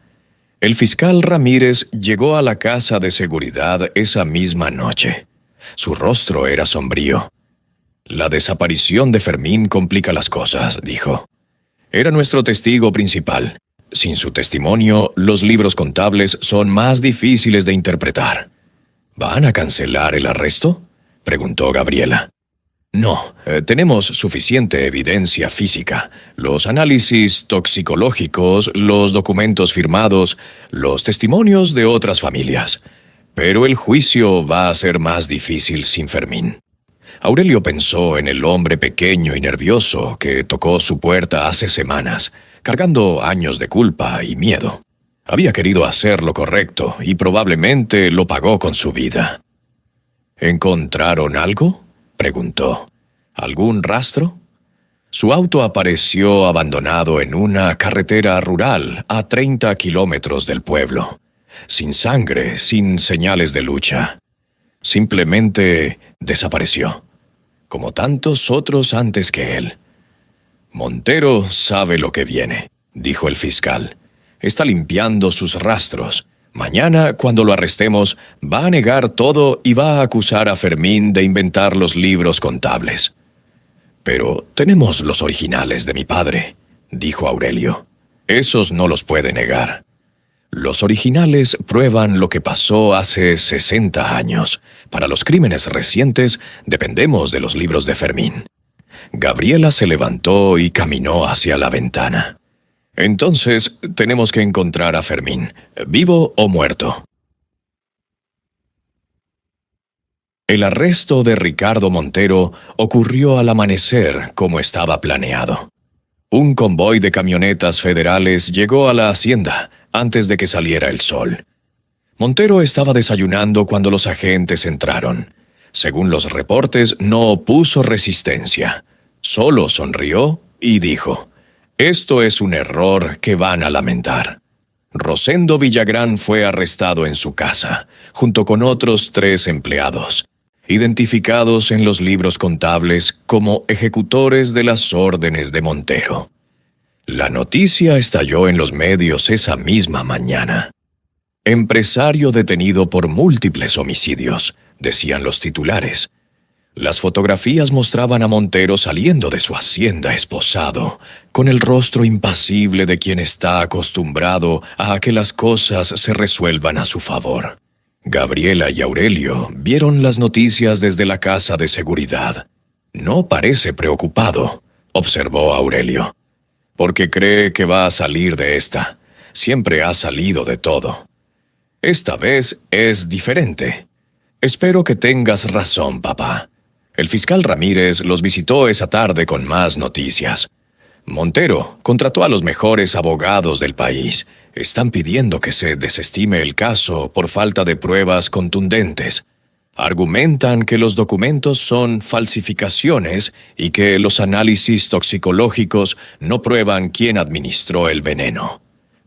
Speaker 1: El fiscal Ramírez llegó a la casa de seguridad esa misma noche. Su rostro era sombrío. La desaparición de Fermín complica las cosas, dijo. Era nuestro testigo principal. Sin su testimonio, los libros contables son más difíciles de interpretar. ¿Van a cancelar el arresto?, preguntó Gabriela. No, tenemos suficiente evidencia física. Los análisis toxicológicos, los documentos firmados, los testimonios de otras familias. Pero el juicio va a ser más difícil sin Fermín. Aurelio pensó en el hombre pequeño y nervioso que tocó su puerta hace semanas, cargando años de culpa y miedo. Había querido hacer lo correcto y probablemente lo pagó con su vida. ¿Encontraron algo?, preguntó. ¿Algún rastro? Su auto apareció abandonado en una carretera rural a 30 kilómetros del pueblo. Sin sangre, sin señales de lucha. Simplemente desapareció, como tantos otros antes que él. Montero sabe lo que viene, dijo el fiscal. Está limpiando sus rastros. Mañana, cuando lo arrestemos, va a negar todo y va a acusar a Fermín de inventar los libros contables. Pero tenemos los originales de mi padre, dijo Aurelio. Esos no los puede negar. Los originales prueban lo que pasó hace 60 años. Para los crímenes recientes, dependemos de los libros de Fermín. Gabriela se levantó y caminó hacia la ventana. Entonces, tenemos que encontrar a Fermín, vivo o muerto. El arresto de Ricardo Montero ocurrió al amanecer, como estaba planeado. Un convoy de camionetas federales llegó a la hacienda antes de que saliera el sol. Montero estaba desayunando cuando los agentes entraron. Según los reportes, no opuso resistencia. Solo sonrió y dijo: «Esto es un error que van a lamentar». Rosendo Villagrán fue arrestado en su casa, junto con otros 3 empleados, identificados en los libros contables como ejecutores de las órdenes de Montero. La noticia estalló en los medios esa misma mañana. «Empresario detenido por múltiples homicidios», decían los titulares. Las fotografías mostraban a Montero saliendo de su hacienda esposado, con el rostro impasible de quien está acostumbrado a que las cosas se resuelvan a su favor. Gabriela y Aurelio vieron las noticias desde la casa de seguridad. «No parece preocupado», observó Aurelio, «porque cree que va a salir de esta. Siempre ha salido de todo. Esta vez es diferente. Espero que tengas razón, papá». El fiscal Ramírez los visitó esa tarde con más noticias. Montero contrató a los mejores abogados del país. Están pidiendo que se desestime el caso por falta de pruebas contundentes. Argumentan que los documentos son falsificaciones y que los análisis toxicológicos no prueban quién administró el veneno.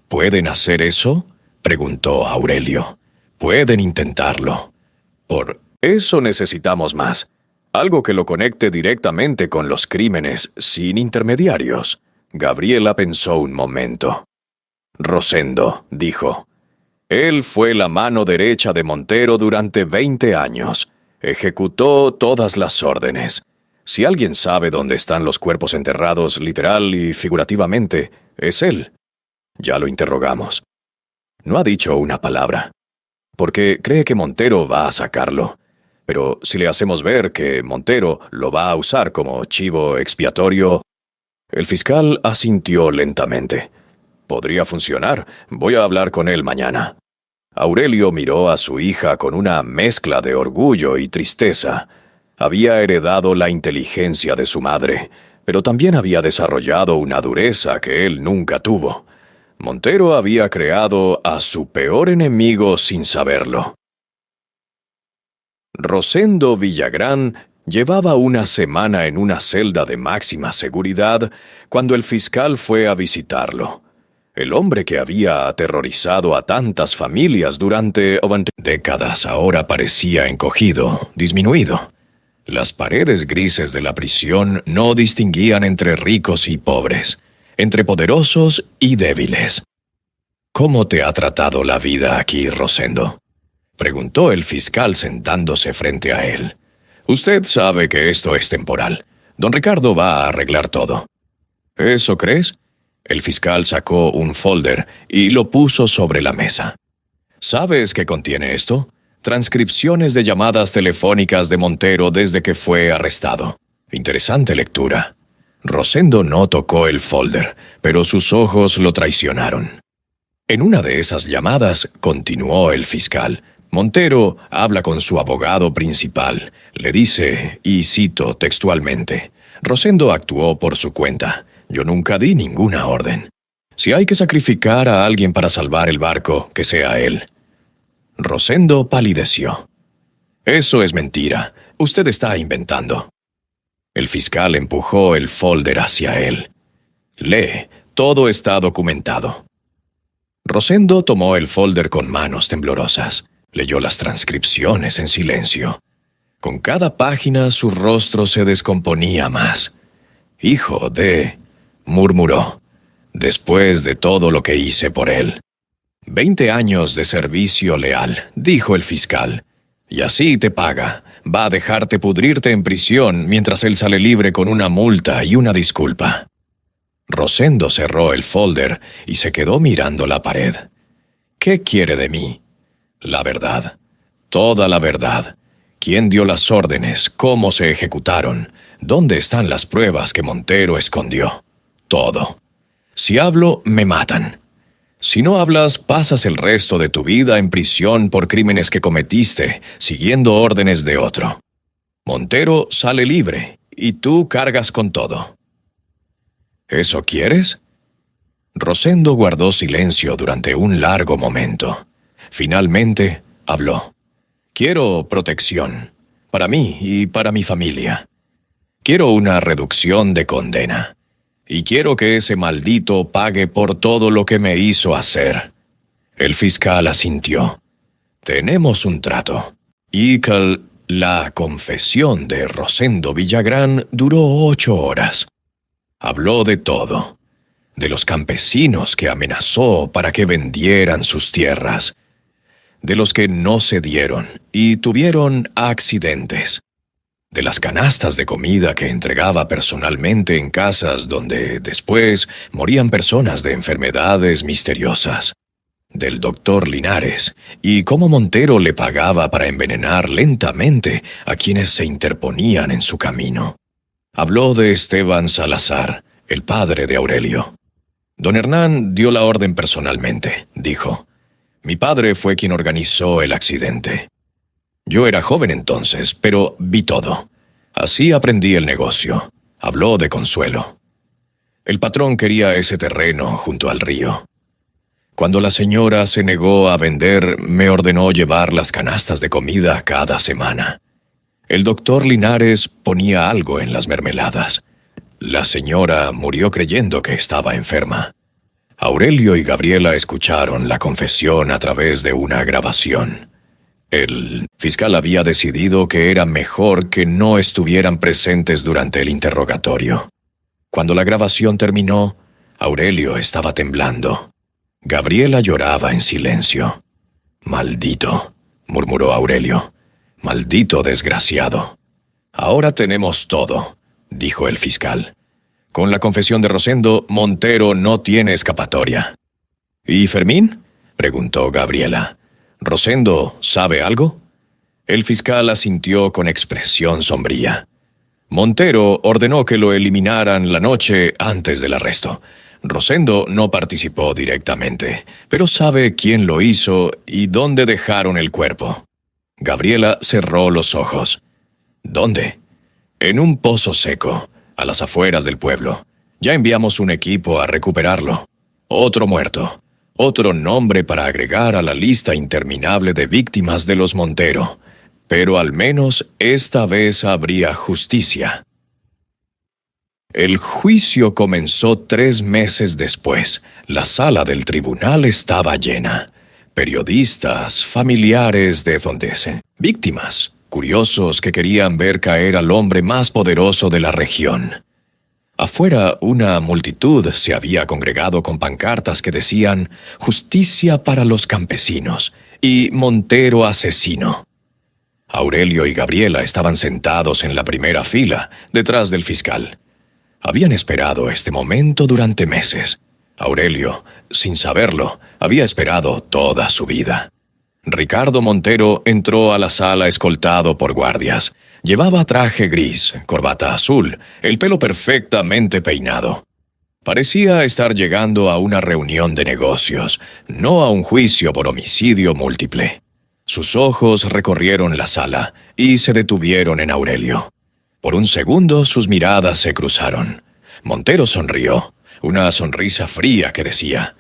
Speaker 1: ¿Pueden hacer eso?, preguntó Aurelio. Pueden intentarlo. Por eso necesitamos más. Algo que lo conecte directamente con los crímenes, sin intermediarios. Gabriela pensó un momento. Rosendo, dijo. Él fue la mano derecha de Montero durante 20 años. Ejecutó todas las órdenes. Si alguien sabe dónde están los cuerpos enterrados, literal y figurativamente, es él. Ya lo interrogamos. No ha dicho una palabra, porque cree que Montero va a sacarlo. Pero si le hacemos ver que Montero lo va a usar como chivo expiatorio... El fiscal asintió lentamente. Podría funcionar. Voy a hablar con él mañana. Aurelio miró a su hija con una mezcla de orgullo y tristeza. Había heredado la inteligencia de su madre, pero también había desarrollado una dureza que él nunca tuvo. Montero había creado a su peor enemigo sin saberlo. Rosendo Villagrán Llevaba una semana en una celda de máxima seguridad cuando el fiscal fue a visitarlo. El hombre que había aterrorizado a tantas familias durante décadas ahora parecía encogido, disminuido. Las paredes grises de la prisión no distinguían entre ricos y pobres, entre poderosos y débiles. «¿Cómo te ha tratado la vida aquí, Rosendo?», preguntó el fiscal sentándose frente a él. «Usted sabe que esto es temporal. Don Ricardo va a arreglar todo». «¿Eso crees?». El fiscal sacó un folder y lo puso sobre la mesa. «¿Sabes qué contiene esto? Transcripciones de llamadas telefónicas de Montero desde que fue arrestado. Interesante lectura». Rosendo no tocó el folder, pero sus ojos lo traicionaron. En una de esas llamadas, continuó el fiscal, Montero habla con su abogado principal. Le dice, y cito textualmente, «Rosendo actuó por su cuenta. Yo nunca di ninguna orden. Si hay que sacrificar a alguien para salvar el barco, que sea él». Rosendo palideció. «Eso es mentira. Usted está inventando». El fiscal empujó el folder hacia él. «Lee, todo está documentado». Rosendo tomó el folder con manos temblorosas. Leyó las transcripciones en silencio. Con cada página su rostro se descomponía más. «Hijo de...», murmuró, «después de todo lo que hice por él». 20 años de servicio leal, dijo el fiscal. «Y así te paga. Va a dejarte pudrirte en prisión mientras él sale libre con una multa y una disculpa». Rosendo cerró el folder y se quedó mirando la pared. «¿Qué quiere de mí?». «La verdad. Toda la verdad. ¿Quién dio las órdenes? ¿Cómo se ejecutaron? ¿Dónde están las pruebas que Montero escondió? Todo. Si hablo, me matan. Si no hablas, pasas el resto de tu vida en prisión por crímenes que cometiste, siguiendo órdenes de otro. Montero sale libre, y tú cargas con todo». «¿Eso quieres?». Rosendo guardó silencio durante un largo momento. Finalmente, habló. «Quiero protección, para mí y para mi familia. Quiero una reducción de condena. Y quiero que ese maldito pague por todo lo que me hizo hacer». El fiscal asintió. «Tenemos un trato». Y la confesión de Rosendo Villagrán duró 8 horas. Habló de todo. De los campesinos que amenazó para que vendieran sus tierras. De los que no cedieron y tuvieron accidentes. De las canastas de comida que entregaba personalmente en casas donde después morían personas de enfermedades misteriosas. Del doctor Linares y cómo Montero le pagaba para envenenar lentamente a quienes se interponían en su camino. Habló de Esteban Salazar, el padre de Aurelio. «Don Hernán dio la orden personalmente», dijo. «Mi padre fue quien organizó el accidente. Yo era joven entonces, pero vi todo. Así aprendí el negocio». Habló de Consuelo. «El patrón quería ese terreno junto al río. Cuando la señora se negó a vender, me ordenó llevar las canastas de comida cada semana. El doctor Linares ponía algo en las mermeladas. La señora murió creyendo que estaba enferma. Aurelio y Gabriela escucharon la confesión a través de una grabación. El fiscal había decidido que era mejor que no estuvieran presentes durante el interrogatorio. Cuando la grabación terminó, Aurelio estaba temblando. Gabriela lloraba en silencio. «Maldito», murmuró Aurelio. «Maldito desgraciado». «Ahora tenemos todo», dijo el fiscal. «Con la confesión de Rosendo, Montero no tiene escapatoria». «¿Y Fermín?», preguntó Gabriela. «¿Rosendo sabe algo?». El fiscal asintió con expresión sombría. «Montero ordenó que lo eliminaran la noche antes del arresto. Rosendo no participó directamente, pero sabe quién lo hizo y dónde dejaron el cuerpo». Gabriela cerró los ojos. «¿Dónde?». «En un pozo seco, a las afueras del pueblo. Ya enviamos un equipo a recuperarlo. Otro muerto. Otro nombre para agregar a la lista interminable de víctimas de los Montero. pero al menos esta vez habría justicia. El juicio comenzó 3 meses después. La sala del tribunal estaba llena. Periodistas, familiares de Fondese, víctimas, curiosos que querían ver caer al hombre más poderoso de la región. Afuera, una multitud se había congregado con pancartas que decían «Justicia para los campesinos» y «Montero asesino». Aurelio y Gabriela estaban sentados en la primera fila, detrás del fiscal. Habían esperado este momento durante meses. Aurelio, sin saberlo, había esperado toda su vida. Ricardo Montero entró a la sala escoltado por guardias. Llevaba traje gris, corbata azul, el pelo perfectamente peinado. Parecía estar llegando a una reunión de negocios, no a un juicio por homicidio múltiple. Sus ojos recorrieron la sala y se detuvieron en Aurelio. Por un segundo sus miradas se cruzaron. Montero sonrió, una sonrisa fría que decía: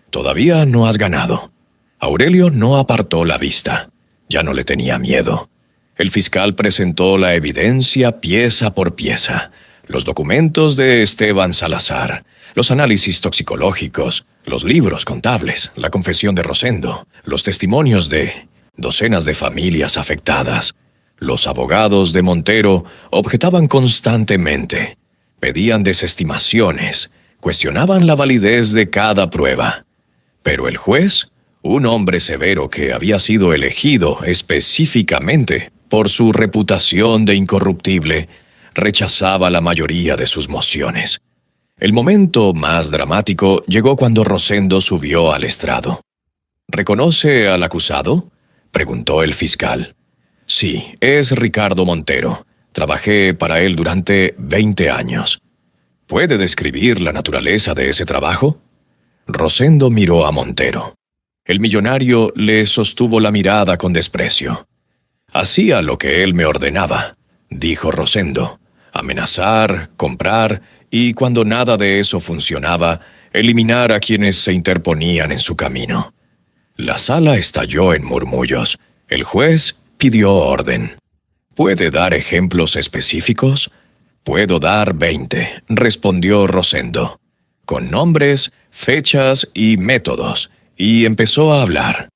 Speaker 1: «Todavía no has ganado». Aurelio no apartó la vista. Ya no le tenía miedo. El fiscal presentó la evidencia pieza por pieza. Los documentos de Esteban Salazar, los análisis toxicológicos, los libros contables, la confesión de Rosendo, los testimonios de docenas de familias afectadas. Los abogados de Montero objetaban constantemente, pedían desestimaciones, cuestionaban la validez de cada prueba. Pero el juez, un hombre severo que había sido elegido específicamente por su reputación de incorruptible, rechazaba la mayoría de sus mociones. El momento más dramático llegó cuando Rosendo subió al estrado. «¿Reconoce al acusado?», preguntó el fiscal. «Sí, es Ricardo Montero. Trabajé para él durante 20 años. ¿Puede describir la naturaleza de ese trabajo?». Rosendo miró a Montero. El millonario le sostuvo la mirada con desprecio. «Hacía lo que él me ordenaba», dijo Rosendo. «Amenazar, comprar y, cuando nada de eso funcionaba, eliminar a quienes se interponían en su camino». La sala estalló en murmullos. El juez pidió orden. «¿Puede dar ejemplos específicos?». «Puedo dar 20», respondió Rosendo, «con nombres, fechas y métodos», y empezó a hablar.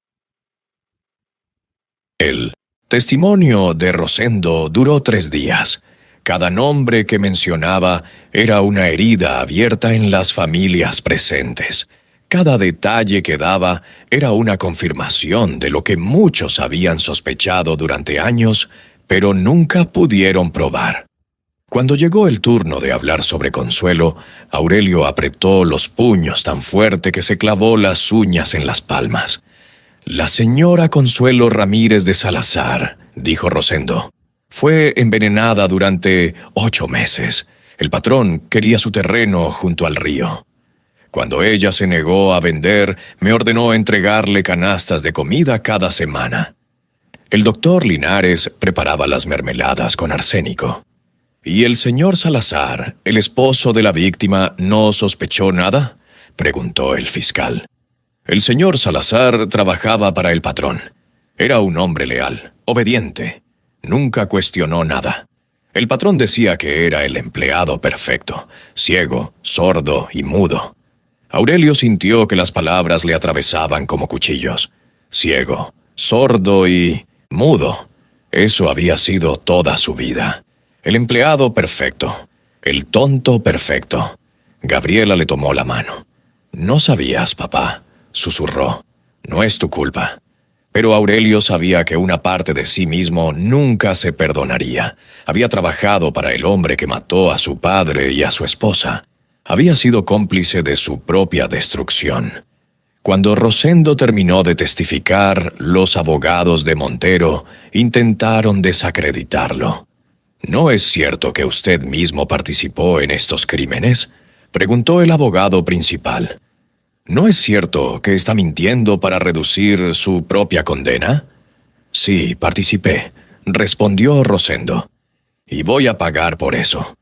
Speaker 1: El testimonio de Rosendo duró 3 días. Cada nombre que mencionaba era una herida abierta en las familias presentes. Cada detalle que daba era una confirmación de lo que muchos habían sospechado durante años, pero nunca pudieron probar. Cuando llegó el turno de hablar sobre Consuelo, Aurelio apretó los puños tan fuerte que se clavó las uñas en las palmas. «La señora Consuelo Ramírez de Salazar», dijo Rosendo, «fue envenenada durante 8 meses. El patrón quería su terreno junto al río. Cuando ella se negó a vender, me ordenó entregarle canastas de comida cada semana. El doctor Linares preparaba las mermeladas con arsénico. ¿Y el señor Salazar, el esposo de la víctima, no sospechó nada?», preguntó el fiscal. «El señor Salazar trabajaba para el patrón. Era un hombre leal, obediente. Nunca cuestionó nada. El patrón decía que era el empleado perfecto, ciego, sordo y mudo». Aurelio sintió que las palabras le atravesaban como cuchillos. Ciego, sordo y mudo. Eso había sido toda su vida. El empleado perfecto. El tonto perfecto. Gabriela le tomó la mano. «No sabías, papá», susurró. «No es tu culpa». Pero Aurelio sabía que una parte de sí mismo nunca se perdonaría. Había trabajado para el hombre que mató a su padre y a su esposa. Había sido cómplice de su propia destrucción. Cuando Rosendo terminó de testificar, los abogados de Montero intentaron desacreditarlo. «¿No es cierto que usted mismo participó en estos crímenes?», preguntó el abogado principal. «¿No es cierto que está mintiendo para reducir su propia condena?». «Sí, participé», respondió Rosendo. «Y voy a pagar por eso.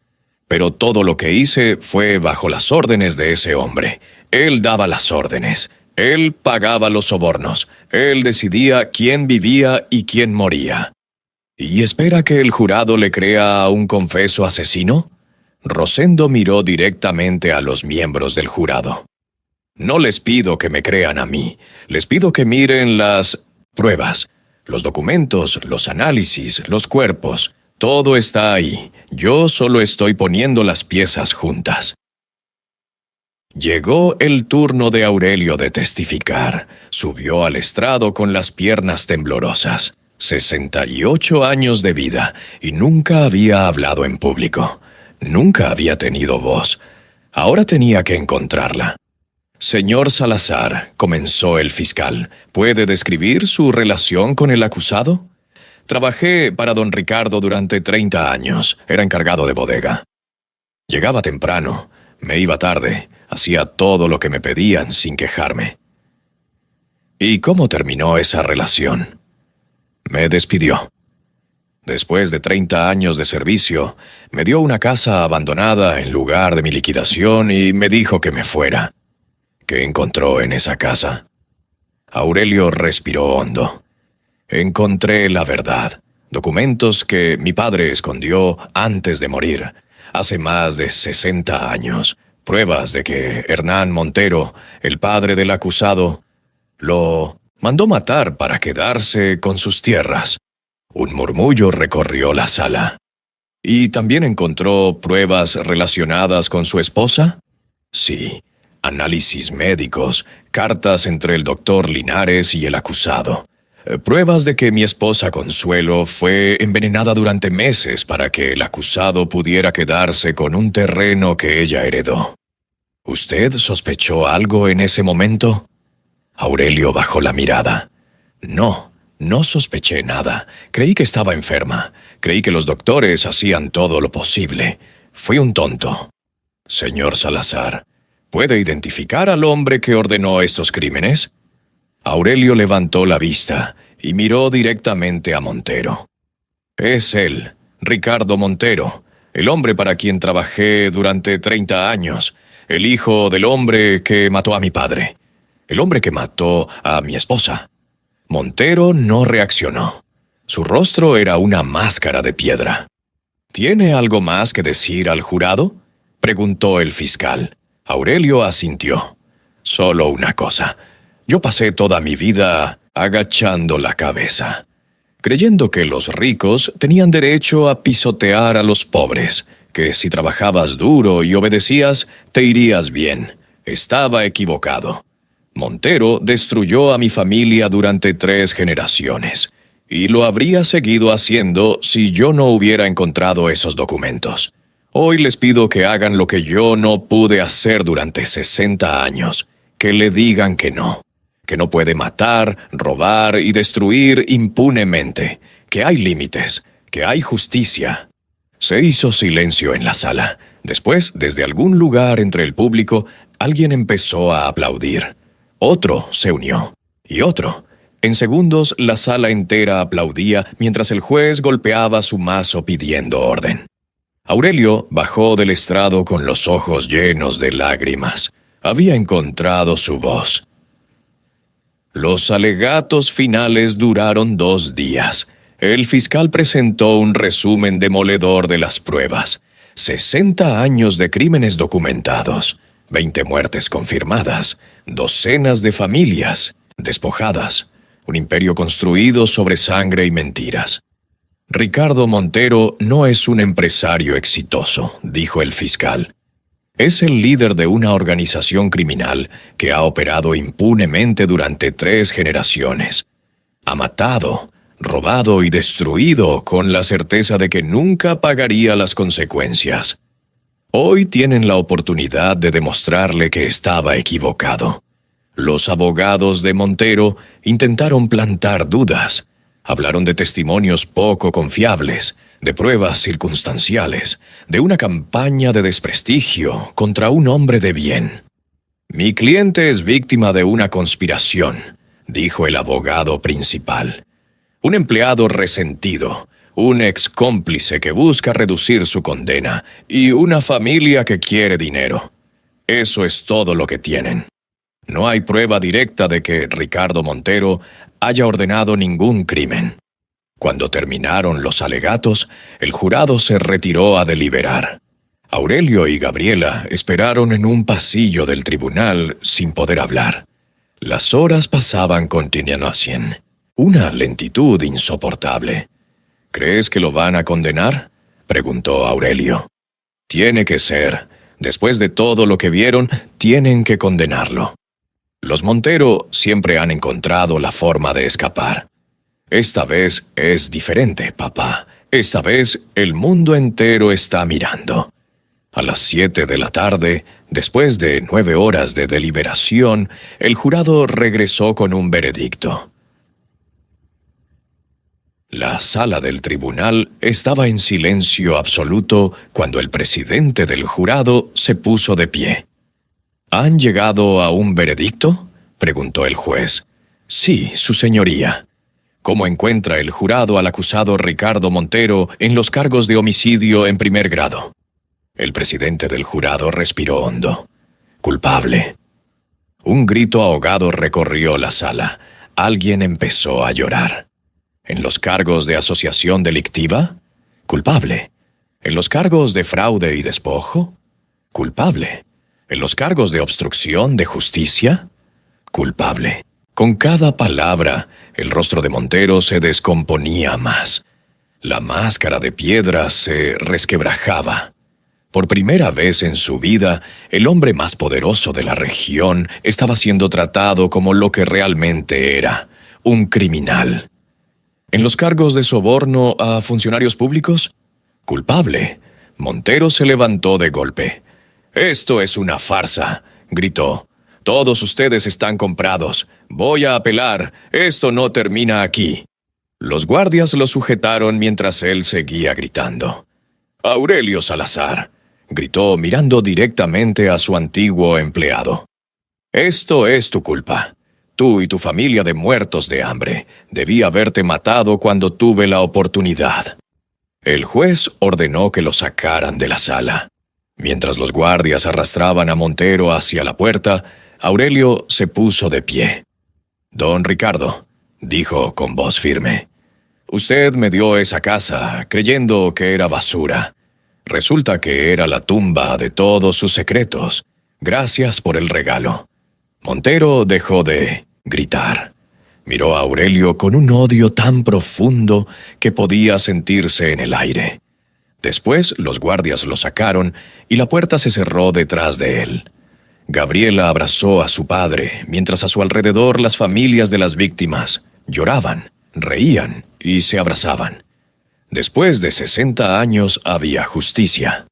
Speaker 1: Pero todo lo que hice fue bajo las órdenes de ese hombre. Él daba las órdenes. Él pagaba los sobornos. Él decidía quién vivía y quién moría». ¿Y espera que el jurado le crea a un confeso asesino? Rosendo miró directamente a los miembros del jurado. No les pido que me crean a mí, les pido que miren las pruebas, los documentos, los análisis, los cuerpos. Todo está ahí. Yo solo estoy poniendo las piezas juntas. Llegó el turno de Aurelio de testificar. Subió al estrado con las piernas temblorosas. 68 años de vida y nunca había hablado en público. Nunca había tenido voz. Ahora tenía que encontrarla. Señor Salazar, comenzó el fiscal, ¿puede describir su relación con el acusado? Trabajé para don Ricardo durante 30 años. Era encargado de bodega. Llegaba temprano, me iba tarde, hacía todo lo que me pedían sin quejarme. ¿Y cómo terminó esa relación? Me despidió. Después de 30 años de servicio, me dio una casa abandonada en lugar de mi liquidación y me dijo que me fuera. ¿Qué encontró en esa casa? Aurelio respiró hondo. Encontré la verdad, documentos que mi padre escondió antes de morir, hace más de 60 años, pruebas de que Hernán Montero, el padre del acusado, lo mandó matar para quedarse con sus tierras. Un murmullo recorrió la sala. ¿Y también encontró pruebas relacionadas con su esposa? Sí, análisis médicos, cartas entre el doctor Linares y el acusado. Pruebas de que mi esposa Consuelo fue envenenada durante meses para que el acusado pudiera quedarse con un terreno que ella heredó. ¿Usted sospechó algo en ese momento? Aurelio bajó la mirada. No sospeché nada. Creí que estaba enferma. Creí que los doctores hacían todo lo posible. Fui un tonto. Señor Salazar, ¿puede identificar al hombre que ordenó estos crímenes? Aurelio levantó la vista y miró directamente a Montero. Es él, Ricardo Montero, el hombre para quien trabajé durante 30 años, el hijo del hombre que mató a mi padre, el hombre que mató a mi esposa. Montero no reaccionó. Su rostro era una máscara de piedra. ¿Tiene algo más que decir al jurado?, preguntó el fiscal. Aurelio asintió. Solo una cosa. Yo pasé toda mi vida agachando la cabeza, creyendo que los ricos tenían derecho a pisotear a los pobres, que si trabajabas duro y obedecías, te irías bien. Estaba equivocado. Montero destruyó a mi familia durante 3 generaciones, y lo habría seguido haciendo si yo no hubiera encontrado esos documentos. Hoy les pido que hagan lo que yo no pude hacer durante 60 años, que le digan que no puede matar, robar y destruir impunemente, que hay límites, que hay justicia. Se hizo silencio en la sala. Después, desde algún lugar entre el público, alguien empezó a aplaudir. Otro se unió, y otro. En segundos, la sala entera aplaudía mientras el juez golpeaba su mazo pidiendo orden. Aurelio bajó del estrado con los ojos llenos de lágrimas. Había encontrado su voz. Los alegatos finales duraron 2 días. El fiscal presentó un resumen demoledor de las pruebas. 60 años de crímenes documentados, 20 muertes confirmadas, docenas de familias despojadas, un imperio construido sobre sangre y mentiras. Ricardo Montero no es un empresario exitoso, dijo el fiscal. Es el líder de una organización criminal que ha operado impunemente durante 3 generaciones. Ha matado, robado y destruido con la certeza de que nunca pagaría las consecuencias. Hoy tienen la oportunidad de demostrarle que estaba equivocado. Los abogados de Montero intentaron plantar dudas. Hablaron de testimonios poco confiables, de pruebas circunstanciales, de una campaña de desprestigio contra un hombre de bien. Mi cliente es víctima de una conspiración, dijo el abogado principal. Un empleado resentido, un ex cómplice que busca reducir su condena y una familia que quiere dinero. Eso es todo lo que tienen. No hay prueba directa de que Ricardo Montero haya ordenado ningún crimen. Cuando terminaron los alegatos, el jurado se retiró a deliberar. Aurelio y Gabriela esperaron en un pasillo del tribunal sin poder hablar. Las horas pasaban continuación. Una lentitud insoportable. ¿Crees que lo van a condenar?, preguntó Aurelio. Tiene que ser. Después de todo lo que vieron, tienen que condenarlo. Los Montero siempre han encontrado la forma de escapar. Esta vez es diferente, papá. Esta vez el mundo entero está mirando. A las 7 de la tarde, después de 9 horas de deliberación, el jurado regresó con un veredicto. La sala del tribunal estaba en silencio absoluto cuando el presidente del jurado se puso de pie. ¿Han llegado a un veredicto?, preguntó el juez. Sí, su señoría. ¿Cómo encuentra el jurado al acusado Ricardo Montero en los cargos de homicidio en primer grado? El presidente del jurado respiró hondo. Culpable. Un grito ahogado recorrió la sala. Alguien empezó a llorar. ¿En los cargos de asociación delictiva? Culpable. ¿En los cargos de fraude y despojo? Culpable. ¿En los cargos de obstrucción de justicia? Culpable. Con cada palabra, el rostro de Montero se descomponía más. La máscara de piedra se resquebrajaba. Por primera vez en su vida, el hombre más poderoso de la región estaba siendo tratado como lo que realmente era, un criminal. ¿En los cargos de soborno a funcionarios públicos? Culpable. Montero se levantó de golpe. «Esto es una farsa», gritó. «Todos ustedes están comprados. Voy a apelar. Esto no termina aquí». Los guardias lo sujetaron mientras él seguía gritando. «Aurelio Salazar», gritó mirando directamente a su antiguo empleado. «Esto es tu culpa. Tú y tu familia de muertos de hambre. Debí haberte matado cuando tuve la oportunidad». El juez ordenó que lo sacaran de la sala. Mientras los guardias arrastraban a Montero hacia la puerta, Aurelio se puso de pie. «Don Ricardo», dijo con voz firme, «usted me dio esa casa creyendo que era basura. Resulta que era la tumba de todos sus secretos. Gracias por el regalo». Montero dejó de gritar. Miró a Aurelio con un odio tan profundo que podía sentirse en el aire. Después los guardias lo sacaron y la puerta se cerró detrás de él. Gabriela abrazó a su padre, mientras a su alrededor las familias de las víctimas lloraban, reían y se abrazaban. Después de 60 años había justicia.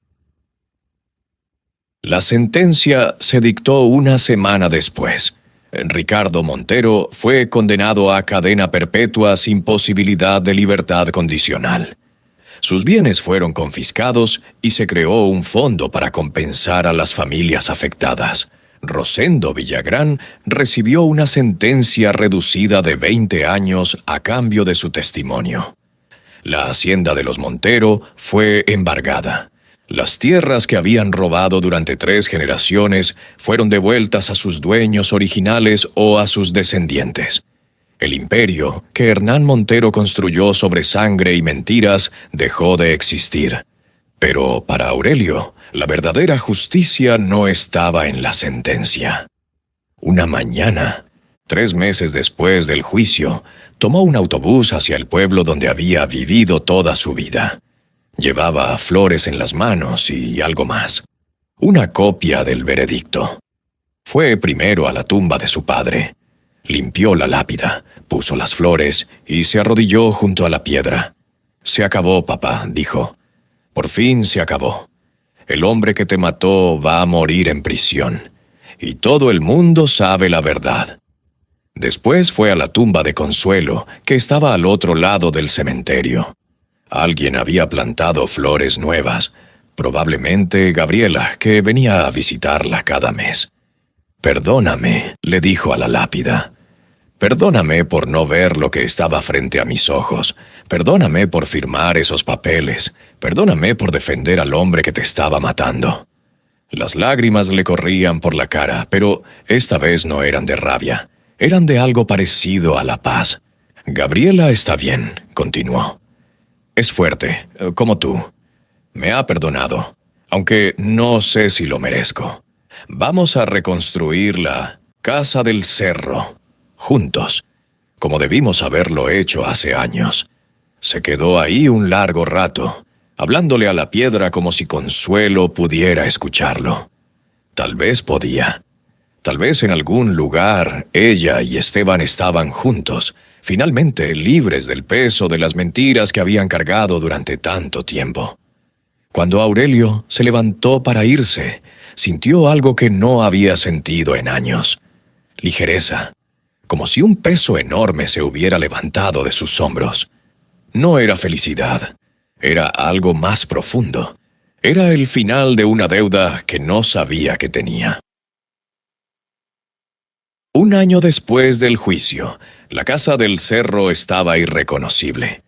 Speaker 1: La sentencia se dictó una semana después. Ricardo Montero fue condenado a cadena perpetua sin posibilidad de libertad condicional. Sus bienes fueron confiscados y se creó un fondo para compensar a las familias afectadas. Rosendo Villagrán recibió una sentencia reducida de 20 años a cambio de su testimonio. La hacienda de los Montero fue embargada. Las tierras que habían robado durante 3 generaciones fueron devueltas a sus dueños originales o a sus descendientes. El imperio que Hernán Montero construyó sobre sangre y mentiras dejó de existir. Pero para Aurelio, la verdadera justicia no estaba en la sentencia. Una mañana, 3 meses después del juicio, tomó un autobús hacia el pueblo donde había vivido toda su vida. Llevaba flores en las manos y algo más. Una copia del veredicto. Fue primero a la tumba de su padre. Limpió la lápida, puso las flores y se arrodilló junto a la piedra. «Se acabó, papá», dijo. «Por fin se acabó. El hombre que te mató va a morir en prisión. Y todo el mundo sabe la verdad». Después fue a la tumba de Consuelo, que estaba al otro lado del cementerio. Alguien había plantado flores nuevas, probablemente Gabriela, que venía a visitarla cada mes. «Perdóname», le dijo a la lápida. «Perdóname por no ver lo que estaba frente a mis ojos. Perdóname por firmar esos papeles. Perdóname por defender al hombre que te estaba matando». Las lágrimas le corrían por la cara, pero esta vez no eran de rabia. Eran de algo parecido a la paz. «Gabriela está bien», continuó. Es fuerte, como tú. Me ha perdonado, aunque no sé si lo merezco. Vamos a reconstruir la Casa del Cerro, juntos, como debimos haberlo hecho hace años. Se quedó ahí un largo rato, hablándole a la piedra como si Consuelo pudiera escucharlo. Tal vez podía. Tal vez en algún lugar ella y Esteban estaban juntos, finalmente libres del peso de las mentiras que habían cargado durante tanto tiempo. Cuando Aurelio se levantó para irse, sintió algo que no había sentido en años. Ligereza, como si un peso enorme se hubiera levantado de sus hombros. No era felicidad, era algo más profundo. Era el final de una deuda que no sabía que tenía. Un año después del juicio, la Casa del Cerro estaba irreconocible.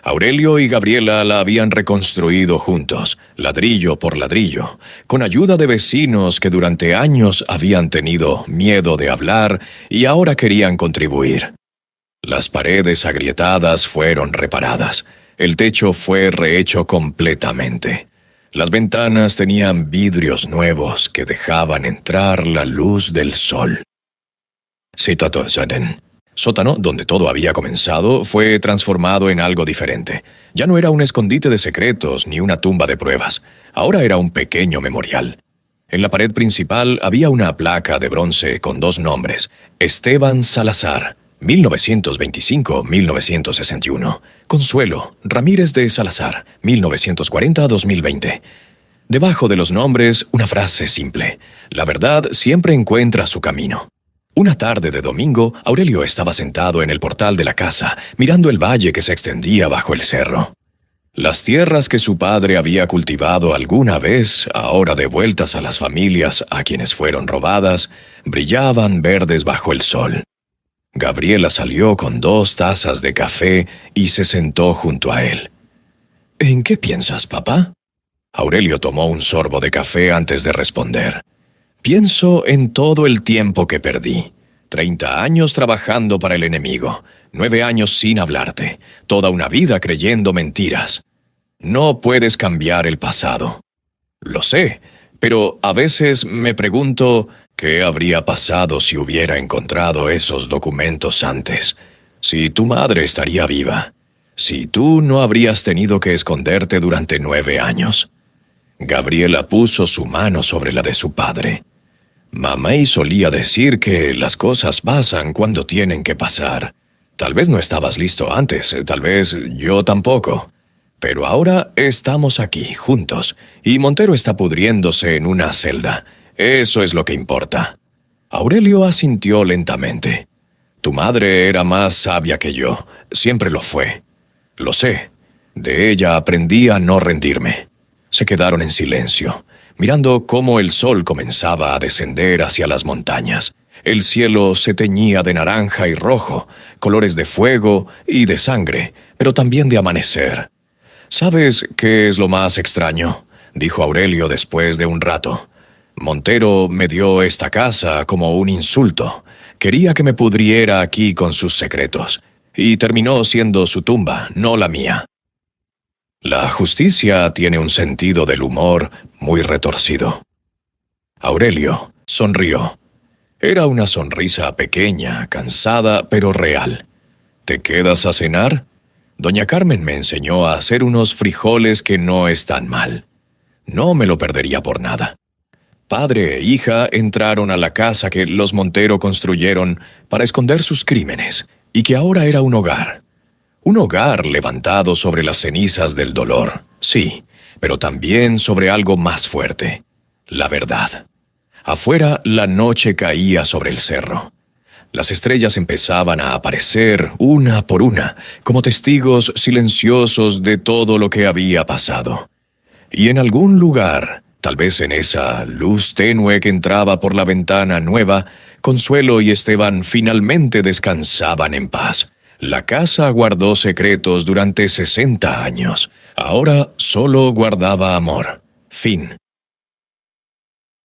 Speaker 1: Aurelio y Gabriela la habían reconstruido juntos, ladrillo por ladrillo, con ayuda de vecinos que durante años habían tenido miedo de hablar y ahora querían contribuir. Las paredes agrietadas fueron reparadas, el techo fue rehecho completamente. Las ventanas tenían vidrios nuevos que dejaban entrar la luz del sol. Sótano, donde todo había comenzado, fue transformado en algo diferente. Ya no era un escondite de secretos ni una tumba de pruebas. Ahora era un pequeño memorial. En la pared principal había una placa de bronce con 2 nombres: Esteban Salazar, 1925-1961. Consuelo Ramírez de Salazar, 1940-2020. Debajo de los nombres, una frase simple: la verdad siempre encuentra su camino. Una tarde de domingo, Aurelio estaba sentado en el portal de la casa, mirando el valle que se extendía bajo el cerro. Las tierras que su padre había cultivado alguna vez, ahora devueltas a las familias a quienes fueron robadas, brillaban verdes bajo el sol. Gabriela salió con 2 tazas de café y se sentó junto a él. ¿En qué piensas, papá? Aurelio tomó un sorbo de café antes de responder. Pienso en todo el tiempo que perdí. 30 años trabajando para el enemigo, 9 años sin hablarte, toda una vida creyendo mentiras. No puedes cambiar el pasado. Lo sé, pero a veces me pregunto qué habría pasado si hubiera encontrado esos documentos antes. Si tu madre estaría viva. Si tú no habrías tenido que esconderte durante 9 años. Gabriela puso su mano sobre la de su padre. Mamá solía decir que las cosas pasan cuando tienen que pasar. Tal vez no estabas listo antes, tal vez yo tampoco. Pero ahora estamos aquí, juntos, y Montero está pudriéndose en una celda. Eso es lo que importa. Aurelio asintió lentamente. Tu madre era más sabia que yo, siempre lo fue. Lo sé. De ella aprendí a no rendirme. Se quedaron en silencio, mirando cómo el sol comenzaba a descender hacia las montañas. El cielo se teñía de naranja y rojo, colores de fuego y de sangre, pero también de amanecer. ¿Sabes qué es lo más extraño?, dijo Aurelio después de un rato. Montero me dio esta casa como un insulto. Quería que me pudriera aquí con sus secretos. Y terminó siendo su tumba, no la mía. La justicia tiene un sentido del humor muy retorcido. Aurelio sonrió. Era una sonrisa pequeña, cansada, pero real. ¿Te quedas a cenar? Doña Carmen me enseñó a hacer unos frijoles que no están mal. No me lo perdería por nada. Padre e hija entraron a la casa que los Montero construyeron para esconder sus crímenes, y que ahora era un hogar. Un hogar levantado sobre las cenizas del dolor, sí, pero también sobre algo más fuerte: la verdad. Afuera, la noche caía sobre el cerro. Las estrellas empezaban a aparecer una por una, como testigos silenciosos de todo lo que había pasado. Y en algún lugar, tal vez en esa luz tenue que entraba por la ventana nueva, Consuelo y Esteban finalmente descansaban en paz. La casa guardó secretos durante 60 años. Ahora solo guardaba amor. Fin.